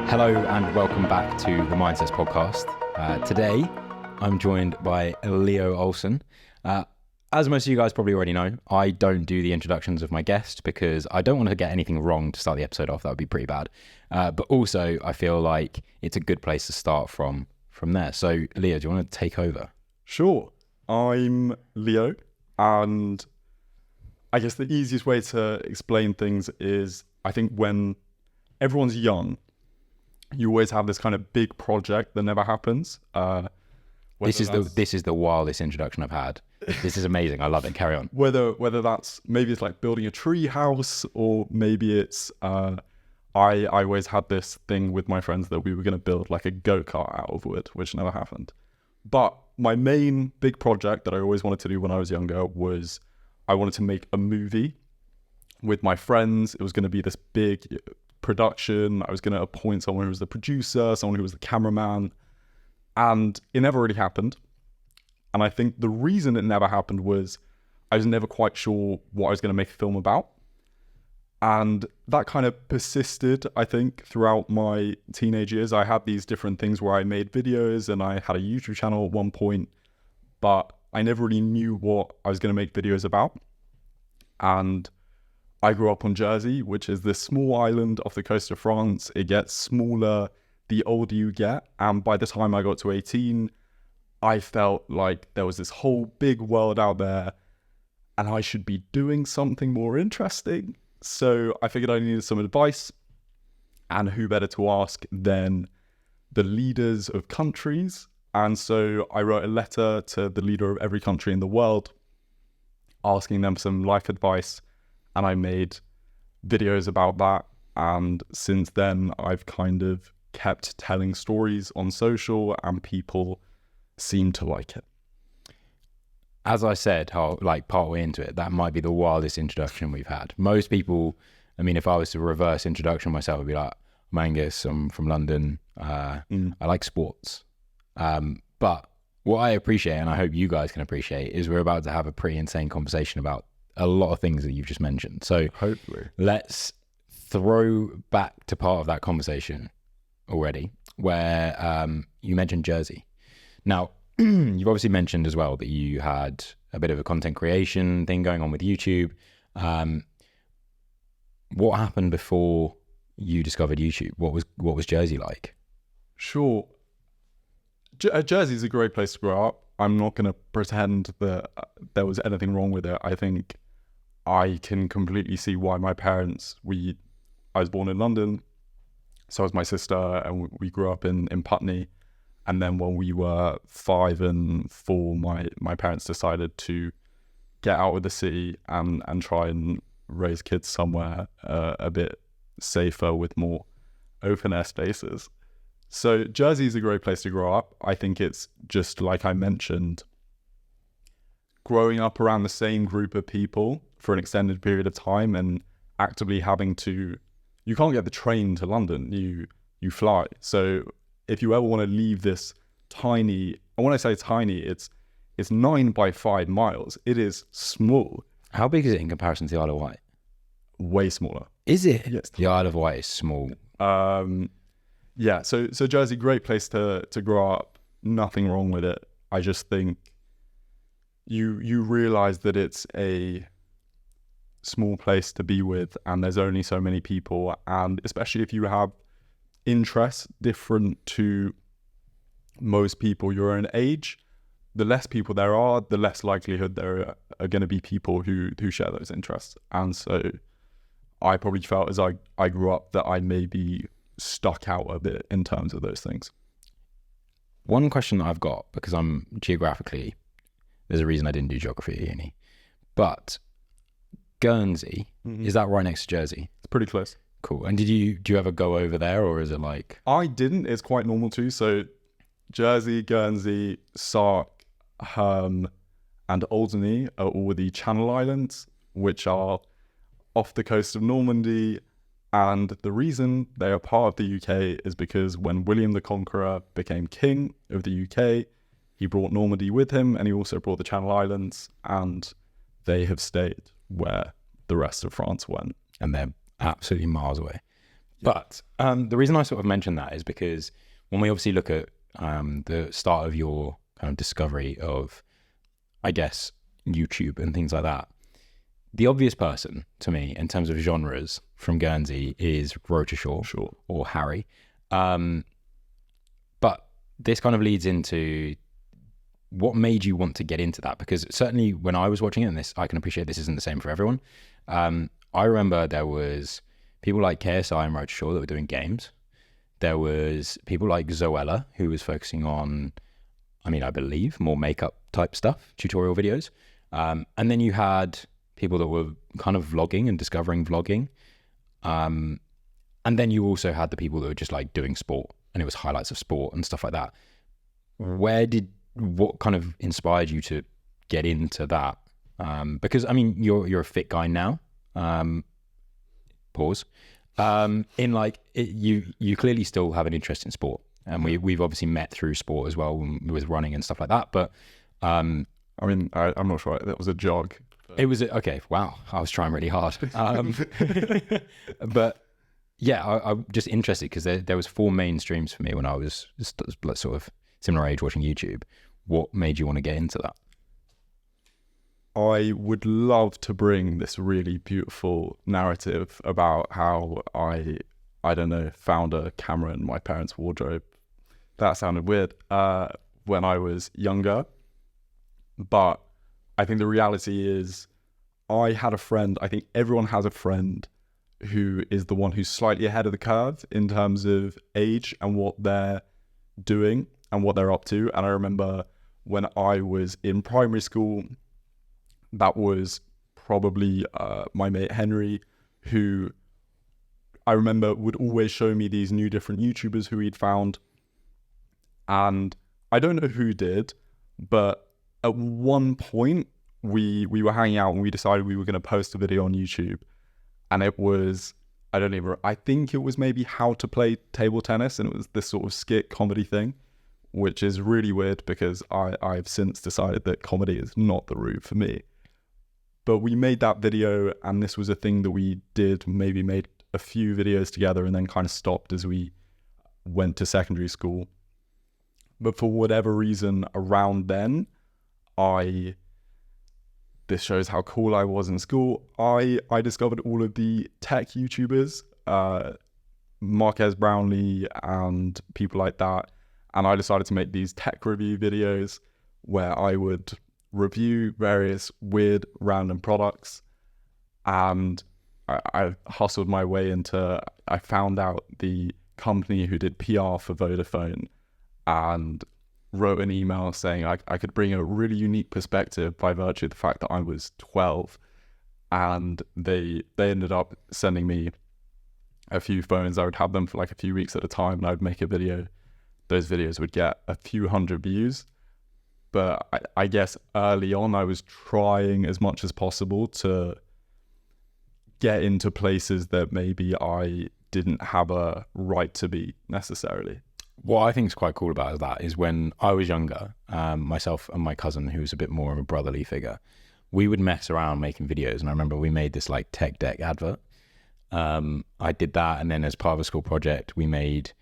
Hello and welcome back to the Mindsets podcast. Today, I'm joined by Leo Olsson. As most of you guys probably already know, I don't do the introductions of my guest because I don't want to get anything wrong to start the episode off. That would be pretty bad. But also, I feel like it's a good place to start from there. So, Leo, do you want to take over? Sure. I'm Leo, and I guess the easiest way to explain things is I think when everyone's young, you always have this kind of big project that never happens. This is the wildest introduction I've had. This is amazing. I love it. Carry on. Whether that's maybe it's like building a tree house, or maybe it's I always had this thing with my friends that we were going to build like a go-kart out of wood, which never happened. But my main big project that I always wanted to do when I was younger was I wanted to make a movie with my friends. It was going to be this big production. I was going to appoint someone who was the producer, someone who was the cameraman, and it never really happened. And I think the reason it never happened was I was never quite sure what I was going to make a film about. And that kind of persisted, I think, throughout my teenage years. I had these different things where I made videos and I had a YouTube channel at one point, but I never really knew what I was going to make videos about. And I grew up on Jersey, which is this small island off the coast of France. It gets smaller the older you get. And by the time I got to 18, I felt like there was this whole big world out there and I should be doing something more interesting. So I figured I needed some advice, and who better to ask than the leaders of countries. And so I wrote a letter to the leader of every country in the world, asking them some life advice, and I made videos about that. And since then, I've kind of kept telling stories on social, and people seem to like it. As I said, partway into it, that might be the wildest introduction we've had. Most people, I mean, if I was to reverse introduction myself, I'd be like, I'm Angus, I'm from London, I like sports. But what I appreciate, and I hope you guys can appreciate, is we're about to have a pretty insane conversation about a lot of things that you've just mentioned. So hopefully, let's throw back to part of that conversation already, where you mentioned Jersey. Now, you've obviously mentioned as well that you had a bit of a content creation thing going on with YouTube. What happened before you discovered YouTube? What was Jersey like? Sure. Jersey is a great place to grow up. I'm not going to pretend that there was anything wrong with it. I think I can completely see why my parents, I was born in London, so was my sister, and we grew up in Putney. And then when we were 5 and 4, my parents decided to get out of the city and try and raise kids somewhere a bit safer with more open air spaces. So Jersey is a great place to grow up. I think it's just like I mentioned, growing up around the same group of people for an extended period of time and actively having to, you can't get the train to London, you fly. So if you ever want to leave this tiny, and when I say tiny, it's 9 by 5 miles. It is small. How big is it in comparison to the Isle of Wight? Way smaller. Is it? Yes. The Isle of Wight is small. Yeah, so Jersey, great place to grow up. Nothing wrong with it. I just think you realize that it's a small place to be with, and there's only so many people, and especially if you have interests different to most people your own age, the less people there are, the less likelihood there are going to be people who share those interests. And so I probably felt as I grew up that I maybe stuck out a bit in terms of those things. One question that I've got, because I'm geographically, there's a reason I didn't do geography at uni, but Guernsey, is that right next to Jersey? It's pretty close. Cool. And do you ever go over there, or is it like? I didn't. It's quite normal too. So Jersey, Guernsey, Sark, Herm, and Alderney are all the Channel Islands, which are off the coast of Normandy. And the reason they are part of the UK is because when William the Conqueror became king of the UK, he brought Normandy with him, and he also brought the Channel Islands, and they have stayed where the rest of France went. And they're absolutely miles away. But the reason I sort of mentioned that is because when we obviously look at the start of your kind of discovery of, I guess, YouTube and things like that, the obvious person to me in terms of genres from Guernsey is Rochershaw or Harry. But this kind of leads into what made you want to get into that? Because certainly when I was watching it, and this, I can appreciate this isn't the same for everyone. I remember there was people like KSI and Rochershaw that were doing games. There was people like Zoella who was focusing on, I believe, more makeup type stuff, tutorial videos. And then you had people that were kind of vlogging and discovering vlogging. And then you also had the people that were just like doing sport, and it was highlights of sport and stuff like that. What kind of inspired you to get into that? Because you're a fit guy now. Pause. You clearly still have an interest in sport, and we've obviously met through sport as well with running and stuff like that. But I'm not sure that was a jog. It was okay. Wow, I was trying really hard. But yeah, I'm just interested because there was 4 main streams for me when I was sort of similar age watching YouTube. What made you want to get into that? I would love to bring this really beautiful narrative about how I don't know, found a camera in my parents' wardrobe. That sounded weird when I was younger. But I think the reality is I had a friend. I think everyone has a friend who is the one who's slightly ahead of the curve in terms of age and what they're doing and what they're up to. And I remember when I was in primary school, that was probably my mate Henry, who I remember would always show me these new different YouTubers who he'd found. And I don't know who did, but at one point we were hanging out and we decided we were going to post a video on YouTube. And it was, I think it was maybe how to play table tennis. And it was this sort of skit comedy thing, which is really weird because I've since decided that comedy is not the route for me. But we made that video, and this was a thing that we did, maybe made a few videos together and then kind of stopped as we went to secondary school. But for whatever reason around then, this shows how cool I was in school. I discovered all of the tech YouTubers, Marquez Brownlee and people like that. And I decided to make these tech review videos where I would review various weird random products. And I hustled my way I found out the company who did PR for Vodafone and wrote an email saying I could bring a really unique perspective by virtue of the fact that I was 12. And they ended up sending me a few phones. I would have them for like a few weeks at a time, and I would make a video. Those videos would get a few hundred views. But I guess early on, I was trying as much as possible to get into places that maybe I didn't have a right to be necessarily. What I think is quite cool about that is when I was younger, myself and my cousin, who was a bit more of a brotherly figure, we would mess around making videos. And I remember we made this like tech deck advert. I did that. And then as part of a school project, we made,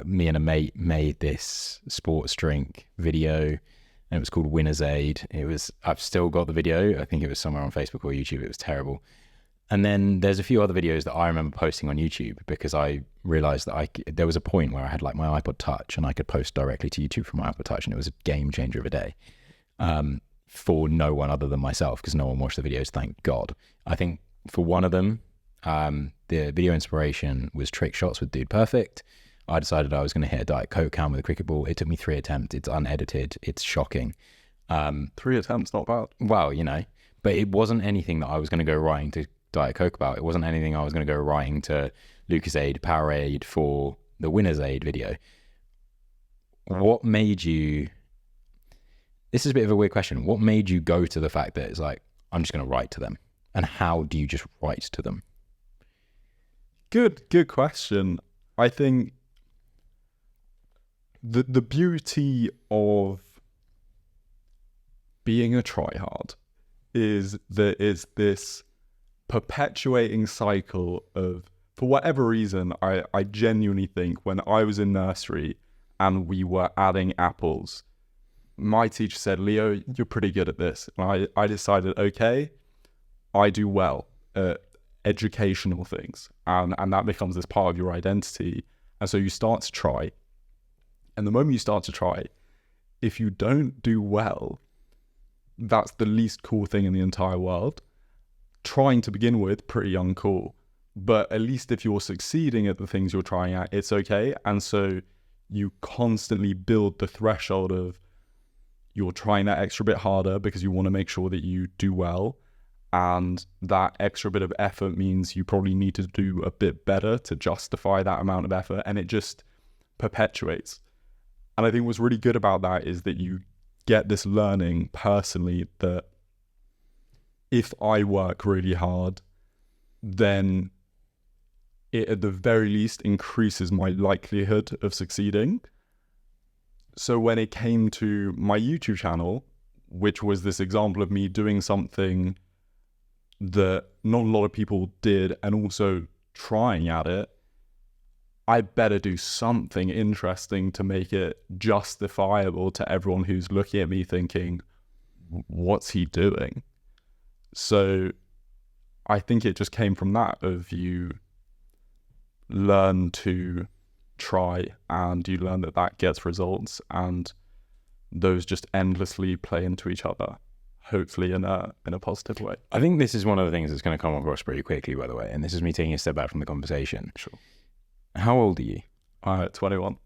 me and a mate made this sports drink video, and it was called Winner's Aid. I've still got the video. I think it was somewhere on Facebook or YouTube. It was terrible. And then there's a few other videos that I remember posting on YouTube because I realized that there was a point where I had like my iPod Touch and I could post directly to YouTube from my iPod Touch, and it was a game changer of a day for no one other than myself, because no one watched the videos, thank God. I think for one of them, the video inspiration was trick shots with Dude Perfect. I decided I was going to hit a Diet Coke can with a cricket ball. It took me 3 attempts. It's unedited. It's shocking. 3 attempts, not bad. Well, but it wasn't anything that I was going to go writing to Diet Coke about. It wasn't anything I was going to go writing to Lucasade, Powerade for the Winner's Aid video. What made you... This is a bit of a weird question. What made you go to the fact that it's like, I'm just going to write to them? And how do you just write to them? Good question. I think the beauty of being a tryhard is that it's this perpetuating cycle of for whatever reason, I genuinely think when I was in nursery and we were adding apples, my teacher said, Leo, you're pretty good at this. And I decided, okay, I do well at educational things. And that becomes this part of your identity. And so you start to try. And the moment you start to try, if you don't do well, that's the least cool thing in the entire world. Trying to begin with, pretty uncool. But at least if you're succeeding at the things you're trying at, it's okay. And so you constantly build the threshold of you're trying that extra bit harder because you want to make sure that you do well. And that extra bit of effort means you probably need to do a bit better to justify that amount of effort. And it just perpetuates. And I think what's really good about that is that you get this learning personally that if I work really hard, then it at the very least increases my likelihood of succeeding. So when it came to my YouTube channel, which was this example of me doing something that not a lot of people did and also trying at it, I better do something interesting to make it justifiable to everyone who's looking at me thinking, what's he doing? So I think it just came from that of you learn to try and you learn that gets results and those just endlessly play into each other, hopefully in a positive way. I think this is one of the things that's going to come across pretty quickly, by the way, and this is me taking a step back from the conversation. Sure. How old are you? 21.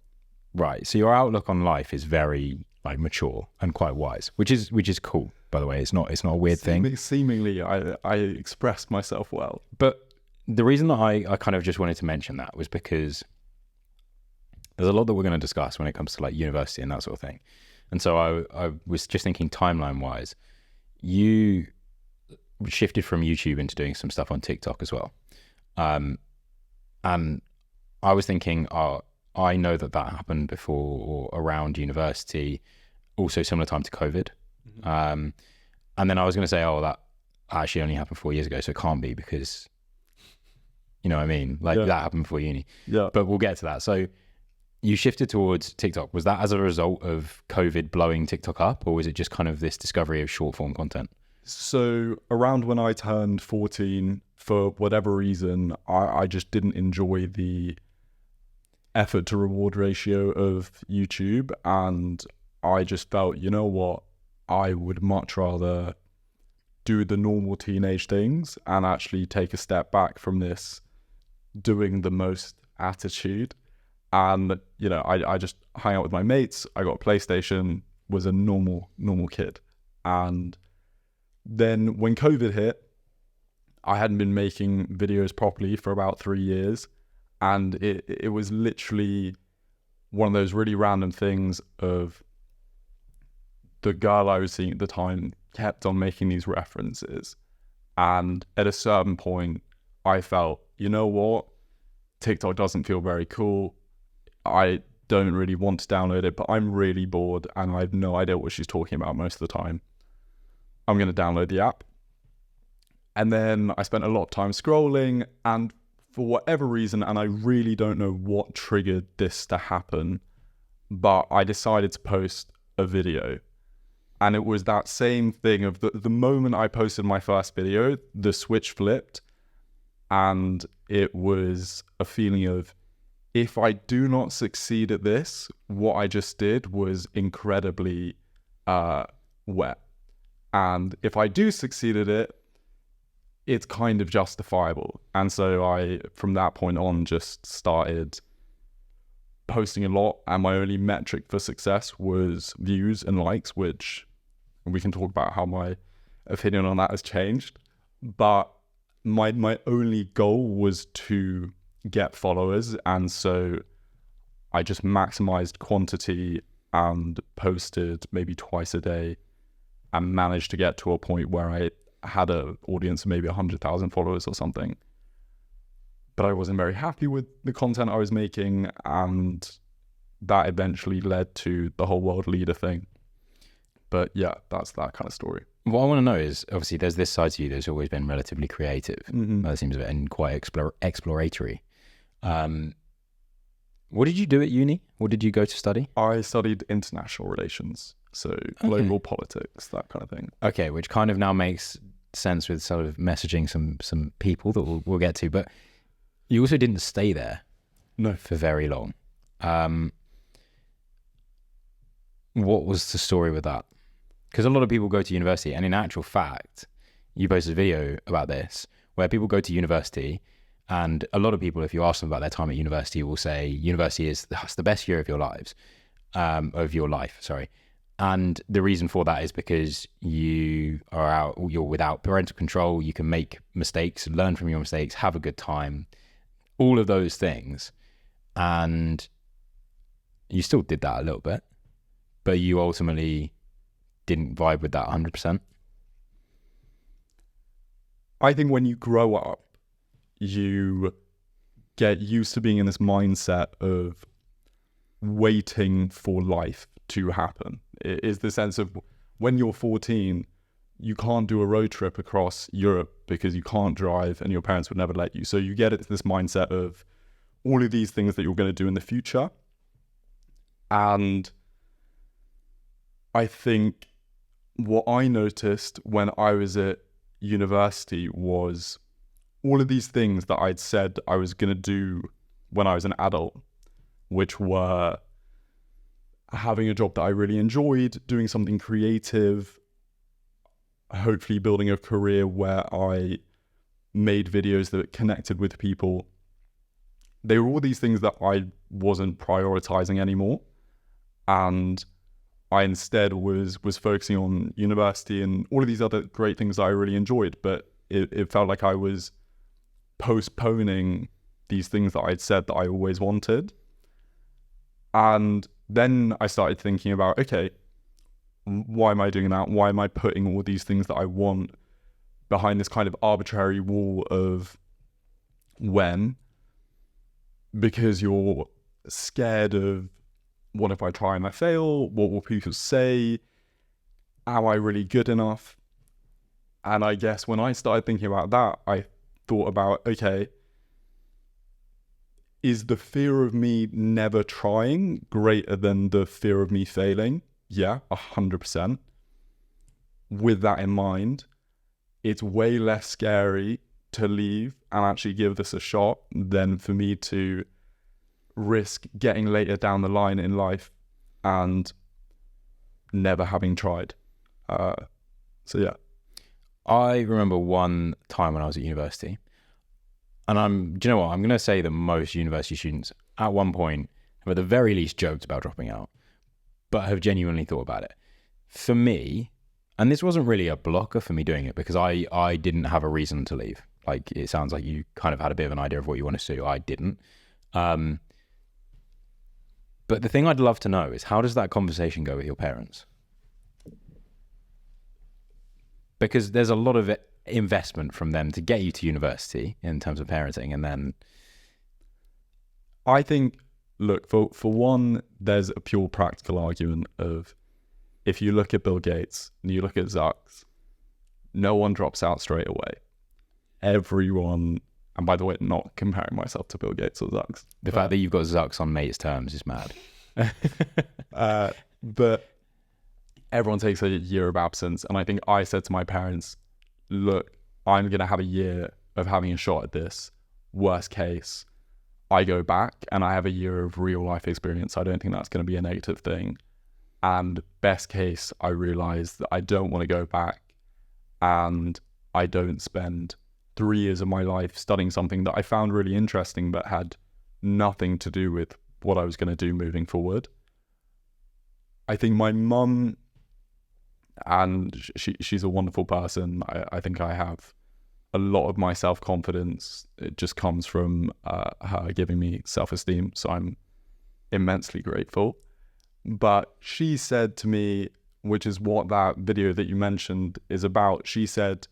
Right. So your outlook on life is very like mature and quite wise, which is cool, by the way. It's not a weird thing. Seemingly, I expressed myself well. But the reason that I kind of just wanted to mention that was because there's a lot that we're going to discuss when it comes to like university and that sort of thing. And so I was just thinking timeline wise, you shifted from YouTube into doing some stuff on TikTok as well. And I was thinking, I know that happened before or around university, also similar time to COVID. Mm-hmm. And then I was going to say, that actually only happened 4 years ago, so it can't be because, you know what I mean? Like that happened before uni. Yeah. But we'll get to that. So you shifted towards TikTok. Was that as a result of COVID blowing TikTok up, or was it just kind of this discovery of short form content? So around when I turned 14, for whatever reason, I just didn't enjoy the effort to reward ratio of YouTube. And I just felt, you know what, I would much rather do the normal teenage things and actually take a step back from this doing the most attitude. And, you know, I just hung out with my mates. I got a PlayStation, was a normal kid. And then when COVID hit, I hadn't been making videos properly for about 3 years. And it was literally one of those really random things of the girl I was seeing at the time kept on making these references. And at a certain point, I felt, you know what? TikTok doesn't feel very cool. I don't really want to download it, but I'm really bored and I have no idea what she's talking about most of the time. I'm going to download the app. And then I spent a lot of time scrolling, and for whatever reason, and I really don't know what triggered this to happen, but I decided to post a video. And it was that same thing of the moment I posted my first video, the switch flipped. And it was a feeling of, if I do not succeed at this, what I just did was incredibly wet. And if I do succeed at it, it's kind of justifiable. And so I, from that point on, just started posting a lot. And my only metric for success was views and likes, which we can talk about how my opinion on that has changed. But my only goal was to get followers. And so I just maximized quantity and posted maybe twice a day and managed to get to a point where I had an audience of maybe 100,000 followers or something. But I wasn't very happy with the content I was making, and that eventually led to the whole world leader thing. But yeah, that's that kind of story. What I want to know is, obviously, there's this side to you that's always been relatively creative. That seems a bit and quite exploratory. What did you do at uni? What did you go to study? I studied international relations, so global politics, that kind of thing. Okay, which kind of now makes sense with sort of messaging some people that we'll get to. But you also didn't stay there for very long. What was the story with that? Because a lot of people go to university, and in actual fact, you posted a video about this where people go to university, and a lot of people, if you ask them about their time at university, will say university is the best year of your life. And the reason for that is because you're without parental control, you can make mistakes, learn from your mistakes, have a good time, all of those things. And you still did that a little bit, but you ultimately didn't vibe with that 100%. I think when you grow up, you get used to being in this mindset of waiting for life to happen. It is the sense of when you're 14, you can't do a road trip across Europe because you can't drive and your parents would never let you. So you get into this mindset of all of these things that you're going to do in the future. And I think what I noticed when I was at university was all of these things that I'd said I was going to do when I was an adult, which were having a job that I really enjoyed, doing something creative, hopefully building a career where I made videos that connected with people. They were all these things that I wasn't prioritizing anymore. And I instead was focusing on university and all of these other great things that I really enjoyed, but it felt like I was postponing these things that I'd said that I always wanted. And then I started thinking about, okay, why am I doing that? Why am I putting all these things that I want behind this kind of arbitrary wall of when? Because you're scared of, what if I try and I fail? What will people say? Am I really good enough? And I guess when I started thinking about that, I thought about, okay, is the fear of me never trying greater than the fear of me failing? Yeah, 100%. With that in mind, it's way less scary to leave and actually give this a shot than for me to risk getting later down the line in life and never having tried. So yeah. I remember one time when I was at university, and do you know what? I'm going to say that most university students at one point have at the very least joked about dropping out, but have genuinely thought about it. For me, and this wasn't really a blocker for me doing it because I didn't have a reason to leave. Like, it sounds like you kind of had a bit of an idea of what you want to do. I didn't. But the thing I'd love to know is, how does that conversation go with your parents? Because there's a lot of investment from them to get you to university in terms of parenting. And then I think, look, for one, there's a pure practical argument of, if you look at Bill Gates and you look at Zucks, no one drops out straight away. Everyone, and by the way, not comparing myself to Bill Gates or Zucks. The fact that you've got Zucks on mates terms is mad. But everyone takes a year of absence. And I think I said to my parents, look, I'm going to have a year of having a shot at this. Worst case, I go back and I have a year of real life experience. I don't think that's going to be a negative thing. And best case, I realize that I don't want to go back and I don't spend 3 years of my life studying something that I found really interesting but had nothing to do with what I was going to do moving forward. I think my mum, and she's a wonderful person. I think I have a lot of my self-confidence. It just comes from her giving me self-esteem. So I'm immensely grateful. But she said to me, which is what that video that you mentioned is about, she said,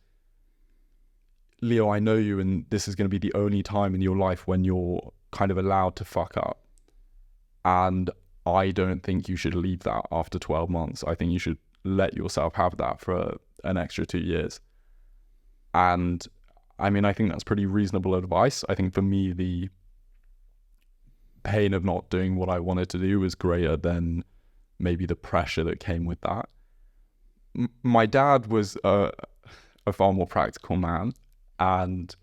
Leo, I know you, and this is going to be the only time in your life when you're kind of allowed to fuck up. And I don't think you should leave that after 12 months. I think you should let yourself have that for an extra 2 years. And I mean, I think that's pretty reasonable advice. I think for me, the pain of not doing what I wanted to do was greater than maybe the pressure that came with that. My dad was a far more practical man, and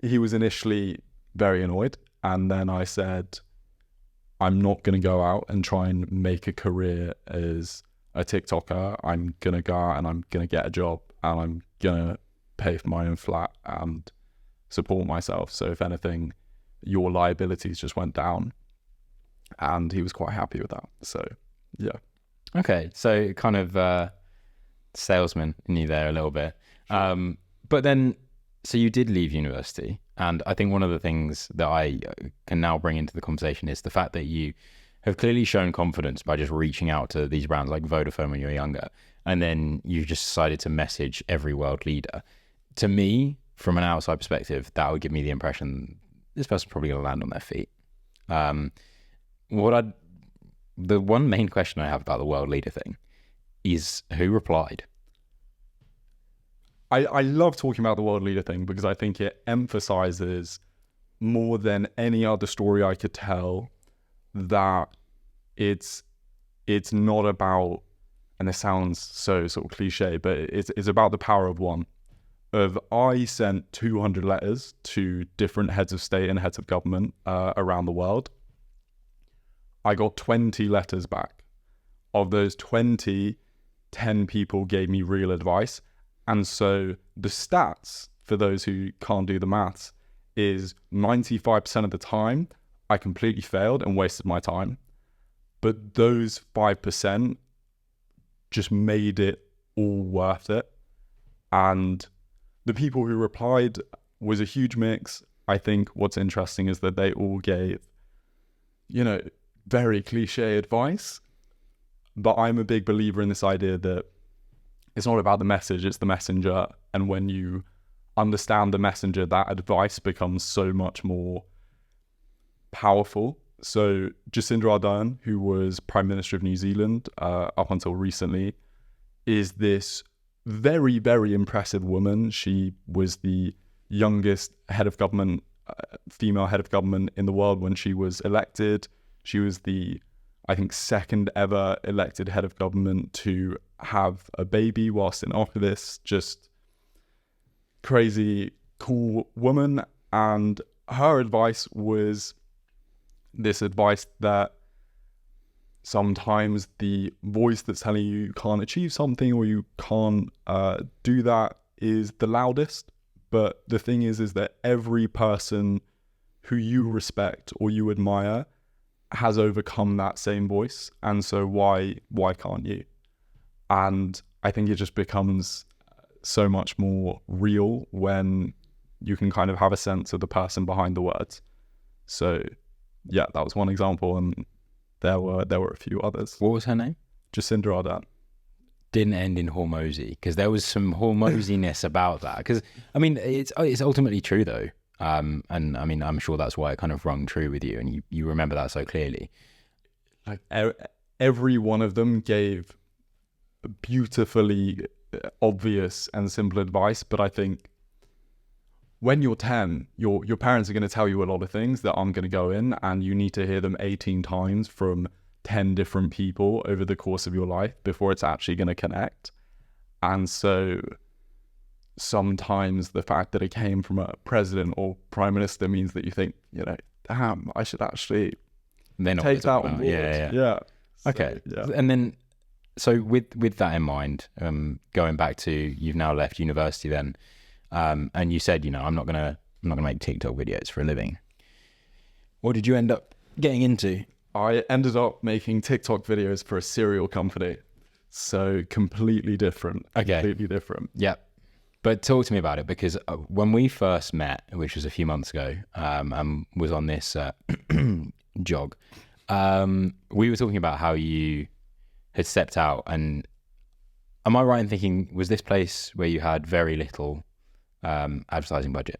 he was initially very annoyed. And then I said, I'm not going to go out and try and make a career as a TikToker. I'm going to go out and I'm going to get a job, and I'm going to pay for my own flat and support myself. So if anything, your liabilities just went down. And he was quite happy with that. So, yeah. Okay. So kind of salesman in you there a little bit. Sure. But then, so you did leave university. And I think one of the things that I can now bring into the conversation is the fact that you have clearly shown confidence by just reaching out to these brands like Vodafone when you were younger. And then you just decided to message every world leader. To me, from an outside perspective, that would give me the impression this person's probably going to land on their feet. The one main question I have about the world leader thing is who replied? I love talking about the world leader thing because I think it emphasizes more than any other story I could tell that it's not about, and this sounds so sort of cliche, but it's about the power of one. I sent 200 letters to different heads of state and heads of government around the world. I got 20 letters back. Of those 20, 10 people gave me real advice. And so the stats, for those who can't do the maths, is 95% of the time I completely failed and wasted my time. But those 5% just made it all worth it. And the people who replied was a huge mix. I think what's interesting is that they all gave, very cliche advice. But I'm a big believer in this idea that it's not about the message, it's the messenger. And when you understand the messenger, that advice becomes so much more powerful. So Jacinda Ardern, who was Prime Minister of New Zealand up until recently, is this very, very impressive woman. She was the youngest head of government, female head of government in the world when she was elected. She was the, I think, second ever elected head of government to have a baby whilst in office. Just crazy, cool woman. And her advice was this advice that sometimes the voice that's telling you can't achieve something or you can't do that is the loudest. But the thing is that every person who you respect or you admire has overcome that same voice. And so why can't you? And I think it just becomes so much more real when you can kind of have a sense of the person behind the words. So yeah, that was one example, and there were a few others. What was her name? Jacinda Ardern. Didn't end in Hormozy, because there was some Hormoziness about that. Because I mean, it's ultimately true though, and I mean, I'm sure that's why it kind of rung true with you, and you remember that so clearly. Like every one of them gave beautifully obvious and simple advice, but I think when you're 10, your parents are going to tell you a lot of things that aren't going to go in, and you need to hear them 18 times from 10 different people over the course of your life before it's actually going to connect. And so sometimes the fact that it came from a president or prime minister means that you think, damn, I should actually take that on board. Yeah. Okay. So, yeah. And then, so with that in mind, going back to, you've now left university then, and you said, I'm not gonna make TikTok videos for a living. What did you end up getting into? I ended up making TikTok videos for a cereal company. So completely different. Okay. Completely different. Yeah. But talk to me about it, because when we first met, which was a few months ago, and was on this jog, we were talking about how you had stepped out, and am I right in thinking, was this place where you had very little advertising budget?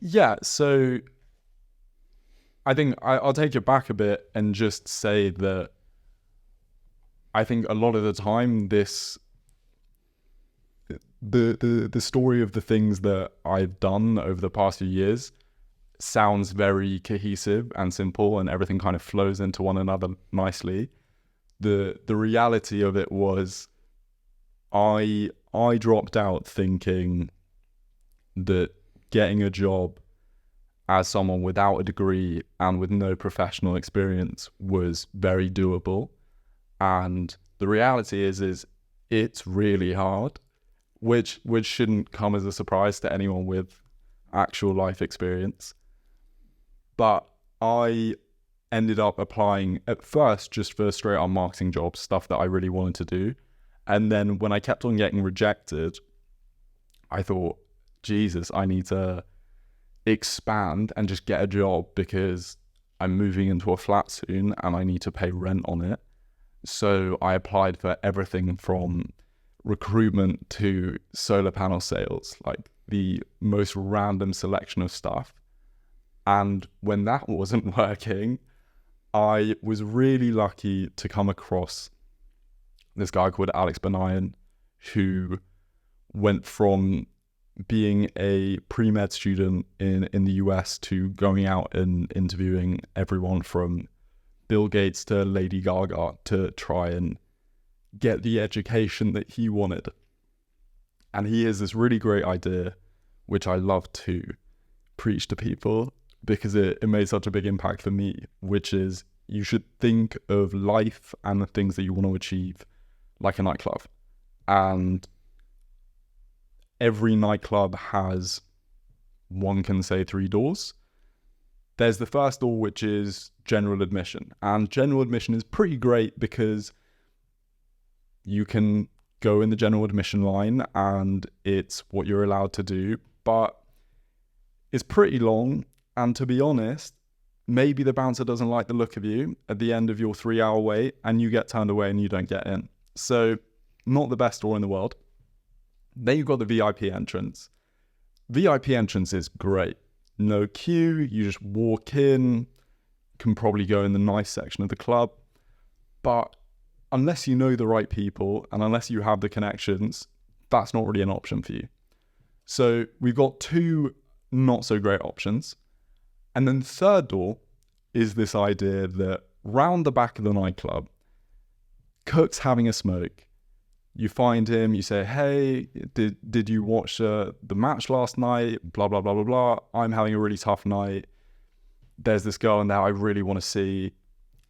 Yeah, so I think I'll take it back a bit and just say that I think a lot of the time this the story of the things that I've done over the past few years sounds very cohesive and simple, and everything kind of flows into one another nicely. The reality of it was I dropped out thinking that getting a job as someone without a degree and with no professional experience was very doable. And the reality is it's really hard, which shouldn't come as a surprise to anyone with actual life experience. But I ended up applying at first just for straight on marketing jobs, stuff that I really wanted to do. And then when I kept on getting rejected, I thought, Jesus, I need to expand and just get a job because I'm moving into a flat soon and I need to pay rent on it. So I applied for everything from recruitment to solar panel sales, like the most random selection of stuff. And when that wasn't working, I was really lucky to come across this guy called Alex Benayan, who went from being a pre-med student in the US to going out and interviewing everyone from Bill Gates to Lady Gaga to try and get the education that he wanted. And he has this really great idea, which I love to preach to people because it made such a big impact for me, which is you should think of life and the things that you want to achieve like a nightclub. And every nightclub has, one can say, 3 doors. There's the first door, which is general admission. And general admission is pretty great because you can go in the general admission line and it's what you're allowed to do. But it's pretty long. And to be honest, maybe the bouncer doesn't like the look of you at the end of your 3-hour wait and you get turned away and you don't get in. So not the best door in the world. Then you've got the VIP entrance. VIP entrance is great. No queue, you just walk in, can probably go in the nice section of the club. But unless you know the right people and unless you have the connections, that's not really an option for you. So we've got 2 not so great options. And then the third door is this idea that round the back of the nightclub, Cook's having a smoke. You find him, you say, hey, did you watch the match last night? Blah, blah, blah, blah, blah. I'm having a really tough night. There's this girl in there I really want to see.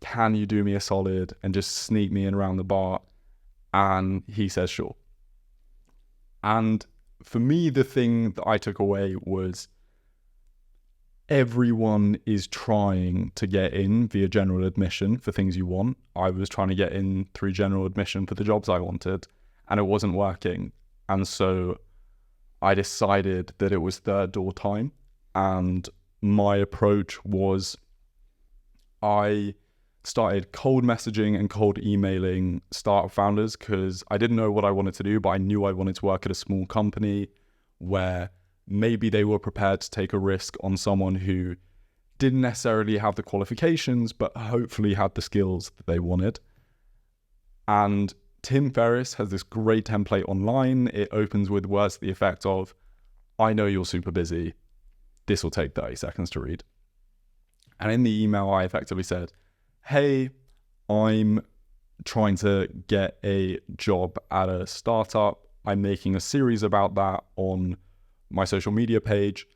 Can you do me a solid and just sneak me in around the bar? And he says, sure. And for me, the thing that I took away was everyone is trying to get in via general admission for things you want. I was trying to get in through general admission for the jobs I wanted, and it wasn't working. And so I decided that it was third door time. And my approach was I started cold messaging and cold emailing startup founders because I didn't know what I wanted to do, but I knew I wanted to work at a small company where maybe they were prepared to take a risk on someone who didn't necessarily have the qualifications, but hopefully had the skills that they wanted. And Tim Ferriss has this great template online. It opens with words to the effect of, I know you're super busy. This will take 30 seconds to read. And in the email, I effectively said, hey, I'm trying to get a job at a startup. I'm making a series about that on my social media page.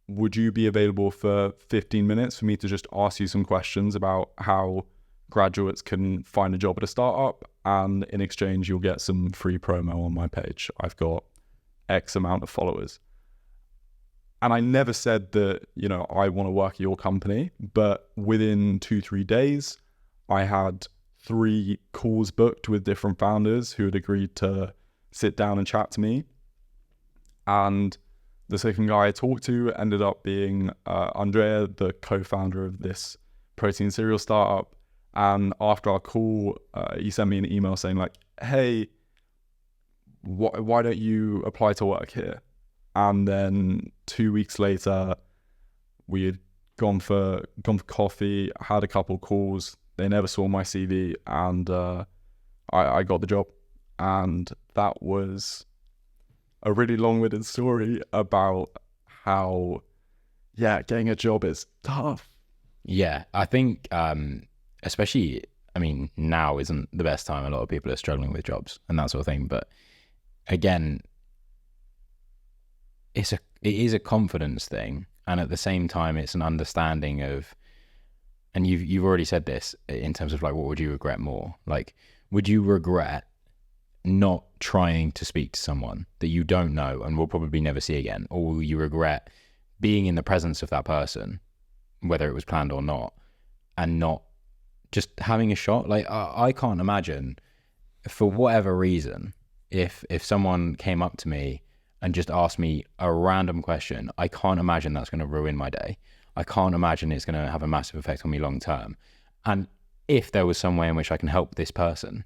Would you be available for 15 minutes for me to just ask you some questions about how graduates can find a job at a startup? And in exchange, you'll get some free promo on my page. I've got X amount of followers. And I never said that, I want to work at your company, but within 2-3 days, I had 3 calls booked with different founders who had agreed to sit down and chat to me. And the second guy I talked to ended up being Andrea, the co-founder of this protein cereal startup. And after our call, he sent me an email saying like, hey, why don't you apply to work here? And then 2 weeks later, we had gone for coffee, had a couple calls. They never saw my CV, and I got the job. And that was a really long-winded story about how, yeah, getting a job is tough. Yeah, I think, especially, I mean, now isn't the best time. A lot of people are struggling with jobs and that sort of thing. But again, it is a confidence thing, and at the same time, it's an understanding of. And you've already said this in terms of like, what would you regret more? Like, would you regret not trying to speak to someone that you don't know and will probably never see again, or will you regret being in the presence of that person, whether it was planned or not, and not just having a shot? Like, I can't imagine, for whatever reason, if someone came up to me and just asked me a random question, I can't imagine that's going to ruin my day. I can't imagine it's going to have a massive effect on me long term. And if there was some way in which I can help this person,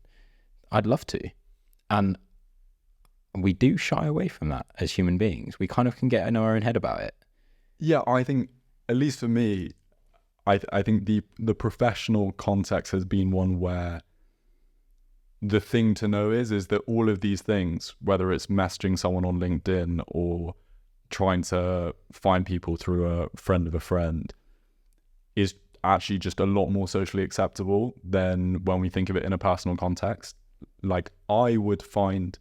I'd love to. And we do shy away from that as human beings. We kind of can get in our own head about it. Yeah, I think, at least for me, I think the professional context has been one where the thing to know is that all of these things, whether it's messaging someone on LinkedIn or trying to find people through a friend of a friend, is actually just a lot more socially acceptable than when we think of it in a personal context. Like, I would find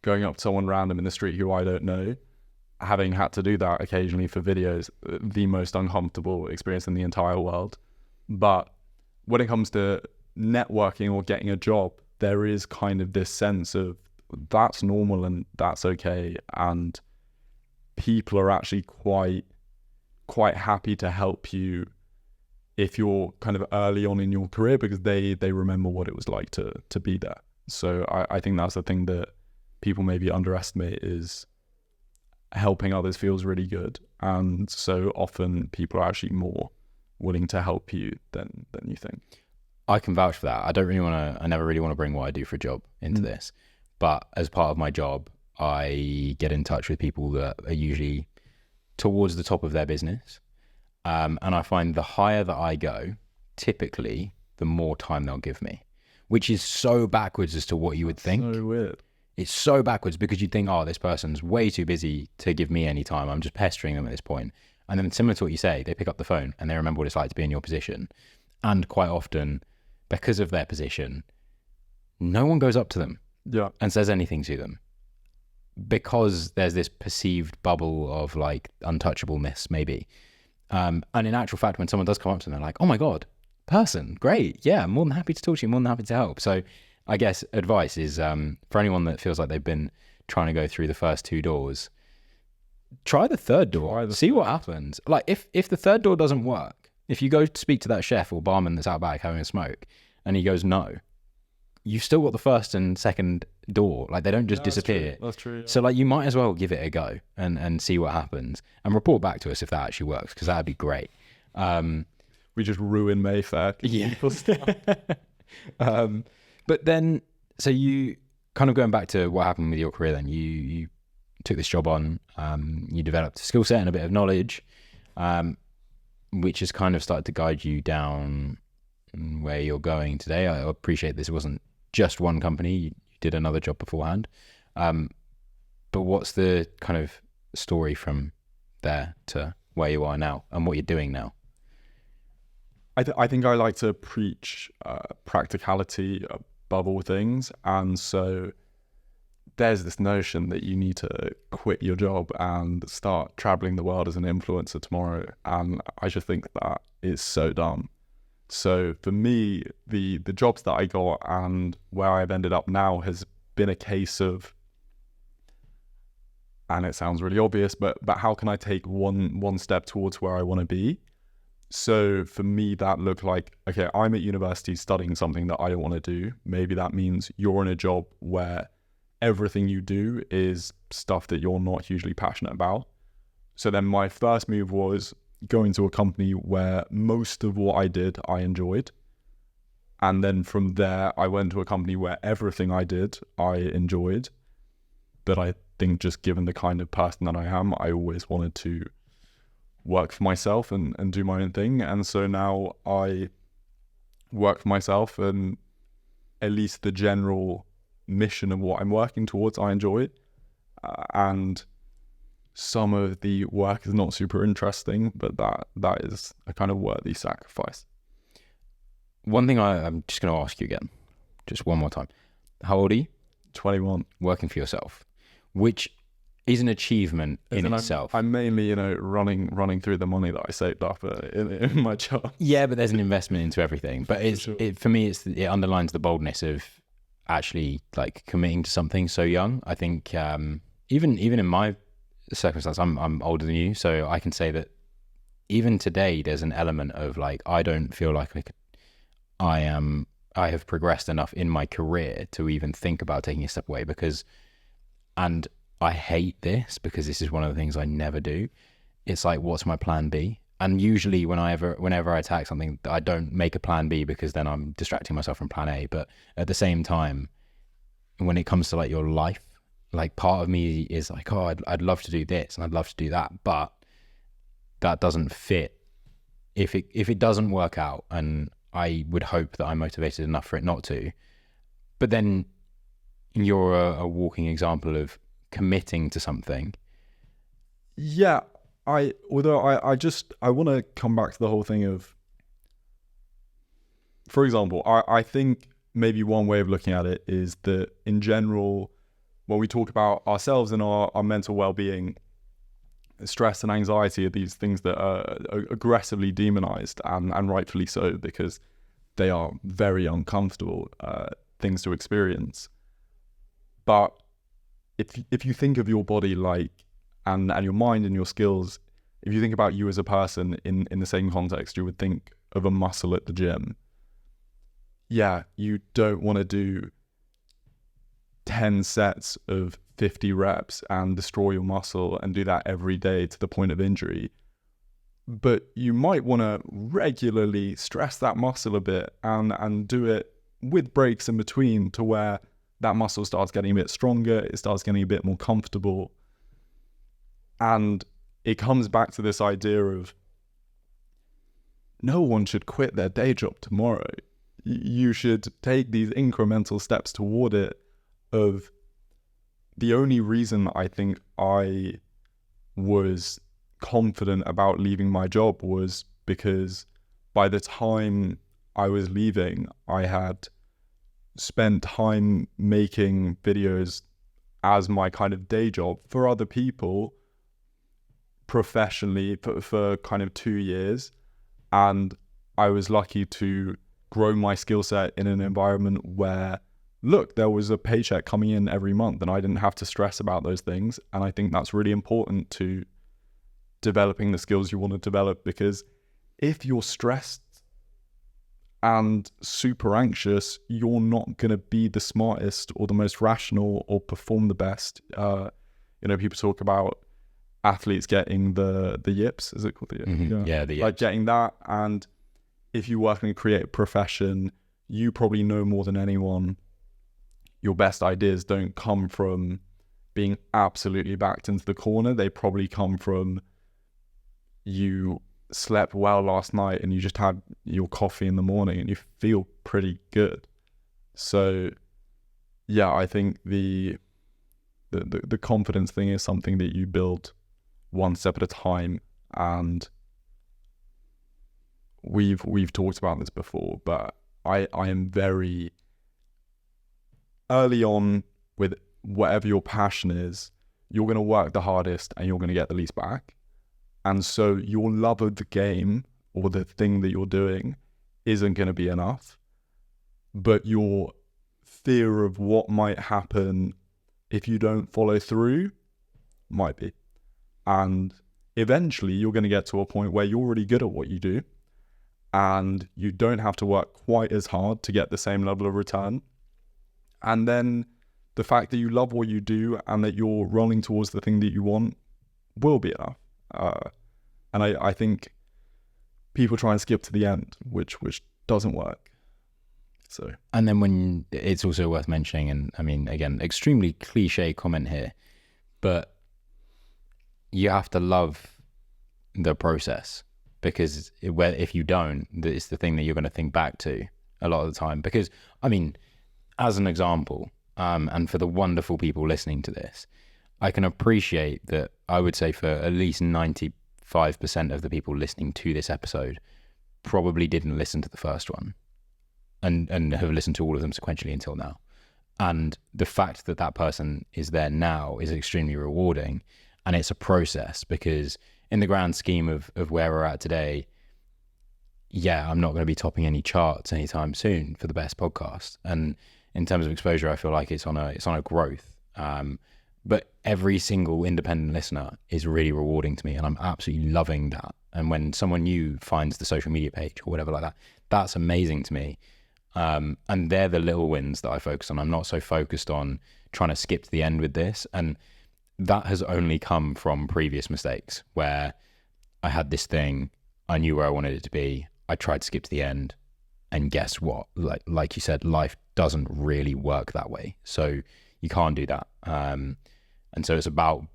going up to someone random in the street who I don't know, having had to do that occasionally for videos, the most uncomfortable experience in the entire world. But when it comes to networking or getting a job, there is kind of this sense of that's normal and that's okay, and people are actually quite happy to help you if you're kind of early on in your career, because they remember what it was like to be there. So I think that's the thing that people maybe underestimate, is helping others feels really good, and so often people are actually more willing to help you than you think. I can vouch for that. I never really want to bring what I do for a job into this, but as part of my job, I get in touch with people that are usually towards the top of their business. And I find the higher that I go, typically, the more time they'll give me, which is so backwards as to what you would think. So weird. It's so backwards, because you'd think, oh, this person's way too busy to give me any time. I'm just pestering them at this point. And then, similar to what you say, they pick up the phone and they remember what it's like to be in your position. And quite often, because of their position, no one goes up to them and says anything to them, because there's this perceived bubble of like untouchableness, maybe. And in actual fact, when someone does come up to them, they're like, oh my God, person, great. Yeah, I'm more than happy to talk to you, more than happy to help. So I guess advice is, for anyone that feels like they've been trying to go through the first two doors, try the third door, see what happens. Like, if the third door doesn't work, if you go to speak to that chef or barman that's out back having a smoke and he goes no, you've still got the first and second door. Like, they don't just disappear. That's true. Yeah. So like, you might as well give it a go and see what happens, and report back to us if that actually works, because that'd be great. We just ruin Mayfair. Yeah. But then, so you kind of going back to what happened with your career, then you took this job on, you developed a skill set and a bit of knowledge, which has kind of started to guide you down where you're going today. I appreciate this wasn't just one company, you did another job beforehand. But what's the kind of story from there to where you are now and what you're doing now? I think I like to preach practicality above all things, and so there's this notion that you need to quit your job and start traveling the world as an influencer tomorrow, and I just think that is so dumb. So for me, the jobs that I got and where I've ended up now has been a case of, and it sounds really obvious, but how can I take one step towards where I want to be? So for me, that looked like, okay, I'm at university studying something that I don't want to do. Maybe that means you're in a job where everything you do is stuff that you're not hugely passionate about. So then my first move was going to a company where most of what I did, I enjoyed. And then from there, I went to a company where everything I did, I enjoyed. But I think just given the kind of person that I am, I always wanted to work for myself and do my own thing. And so now I work for myself, and at least the general mission of what I'm working towards, I enjoy it. and some of the work is not super interesting, but that is a kind of worthy sacrifice. One thing I'm just going to ask you again, just one more time. How old are you? 21. Working for yourself, which is an achievement in itself. I'm mainly, running through the money that I saved up in my job. Yeah, but there's an investment into everything. But for me, it underlines the boldness of actually like committing to something so young. I think even in my circumstance, I'm older than you, so I can say that even today there's an element of like I don't feel like I have progressed enough in my career to even think about taking a step away and I hate this because this is one of the things I never do. It's like, what's my plan B? And usually whenever I attack something, I don't make a plan B because then I'm distracting myself from plan A. But at the same time, when it comes to like your life, like part of me is like, oh, I'd love to do this and I'd love to do that, but that doesn't fit. If it doesn't work out, and I would hope that I'm motivated enough for it not to, but then you're a walking example of committing to something. Yeah, I want to come back to the whole thing of, for example, I think maybe one way of looking at it is that in general, when we talk about ourselves and our mental well-being, stress and anxiety are these things that are aggressively demonized, and rightfully so, because they are very uncomfortable things to experience. But if you think of your body like, and your mind and your skills, if you think about you as a person in the same context, you would think of a muscle at the gym. Yeah, you don't want to do 10 sets of 50 reps and destroy your muscle and do that every day to the point of injury. But you might want to regularly stress that muscle a bit and do it with breaks in between to where that muscle starts getting a bit stronger, it starts getting a bit more comfortable. And it comes back to this idea of no one should quit their day job tomorrow. You should take these incremental steps toward it. Of the only reason I think I was confident about leaving my job was because by the time I was leaving, I had spent time making videos as my kind of day job for other people professionally for kind of 2 years. And I was lucky to grow my skill set in an environment where, look, there was a paycheck coming in every month and I didn't have to stress about those things. And I think that's really important to developing the skills you want to develop, because if you're stressed and super anxious, you're not going to be the smartest or the most rational or perform the best. People talk about athletes getting the yips, is it called the yips? Mm-hmm. Yeah, the yips. Like getting that. And if you work in a creative profession, you probably know more than anyone. Your best ideas don't come from being absolutely backed into the corner. They probably come from you slept well last night and you just had your coffee in the morning and you feel pretty good. So yeah, I think the confidence thing is something that you build one step at a time. And we've talked about this before, but I am very early on with whatever your passion is, you're going to work the hardest and you're going to get the least back. And so your love of the game or the thing that you're doing isn't going to be enough, but your fear of what might happen if you don't follow through might be. And eventually you're going to get to a point where you're really good at what you do and you don't have to work quite as hard to get the same level of return. And then the fact that you love what you do and that you're rolling towards the thing that you want will be enough. And I think people try and skip to the end, which doesn't work. So, and then when it's also worth mentioning, and I mean, again, extremely cliche comment here, but you have to love the process, because if you don't, it's the thing that you're going to think back to a lot of the time. Because I mean, as an example, and for the wonderful people listening to this, I can appreciate that. I would say for at least 95% of the people listening to this episode probably didn't listen to the first one and have listened to all of them sequentially until now. And the fact that that person is there now is extremely rewarding. And it's a process, because in the grand scheme of where we're at today, yeah, I'm not going to be topping any charts anytime soon for the best podcast. And in terms of exposure, I feel like it's on a growth. But every single independent listener is really rewarding to me, and I'm absolutely loving that. And when someone new finds the social media page or whatever like that, that's amazing to me. And they're the little wins that I focus on. I'm not so focused on trying to skip to the end with this. And that has only come from previous mistakes where I had this thing, I knew where I wanted it to be, I tried to skip to the end, and guess what? Like you said, life doesn't really work that way. So you can't do that. And so it's about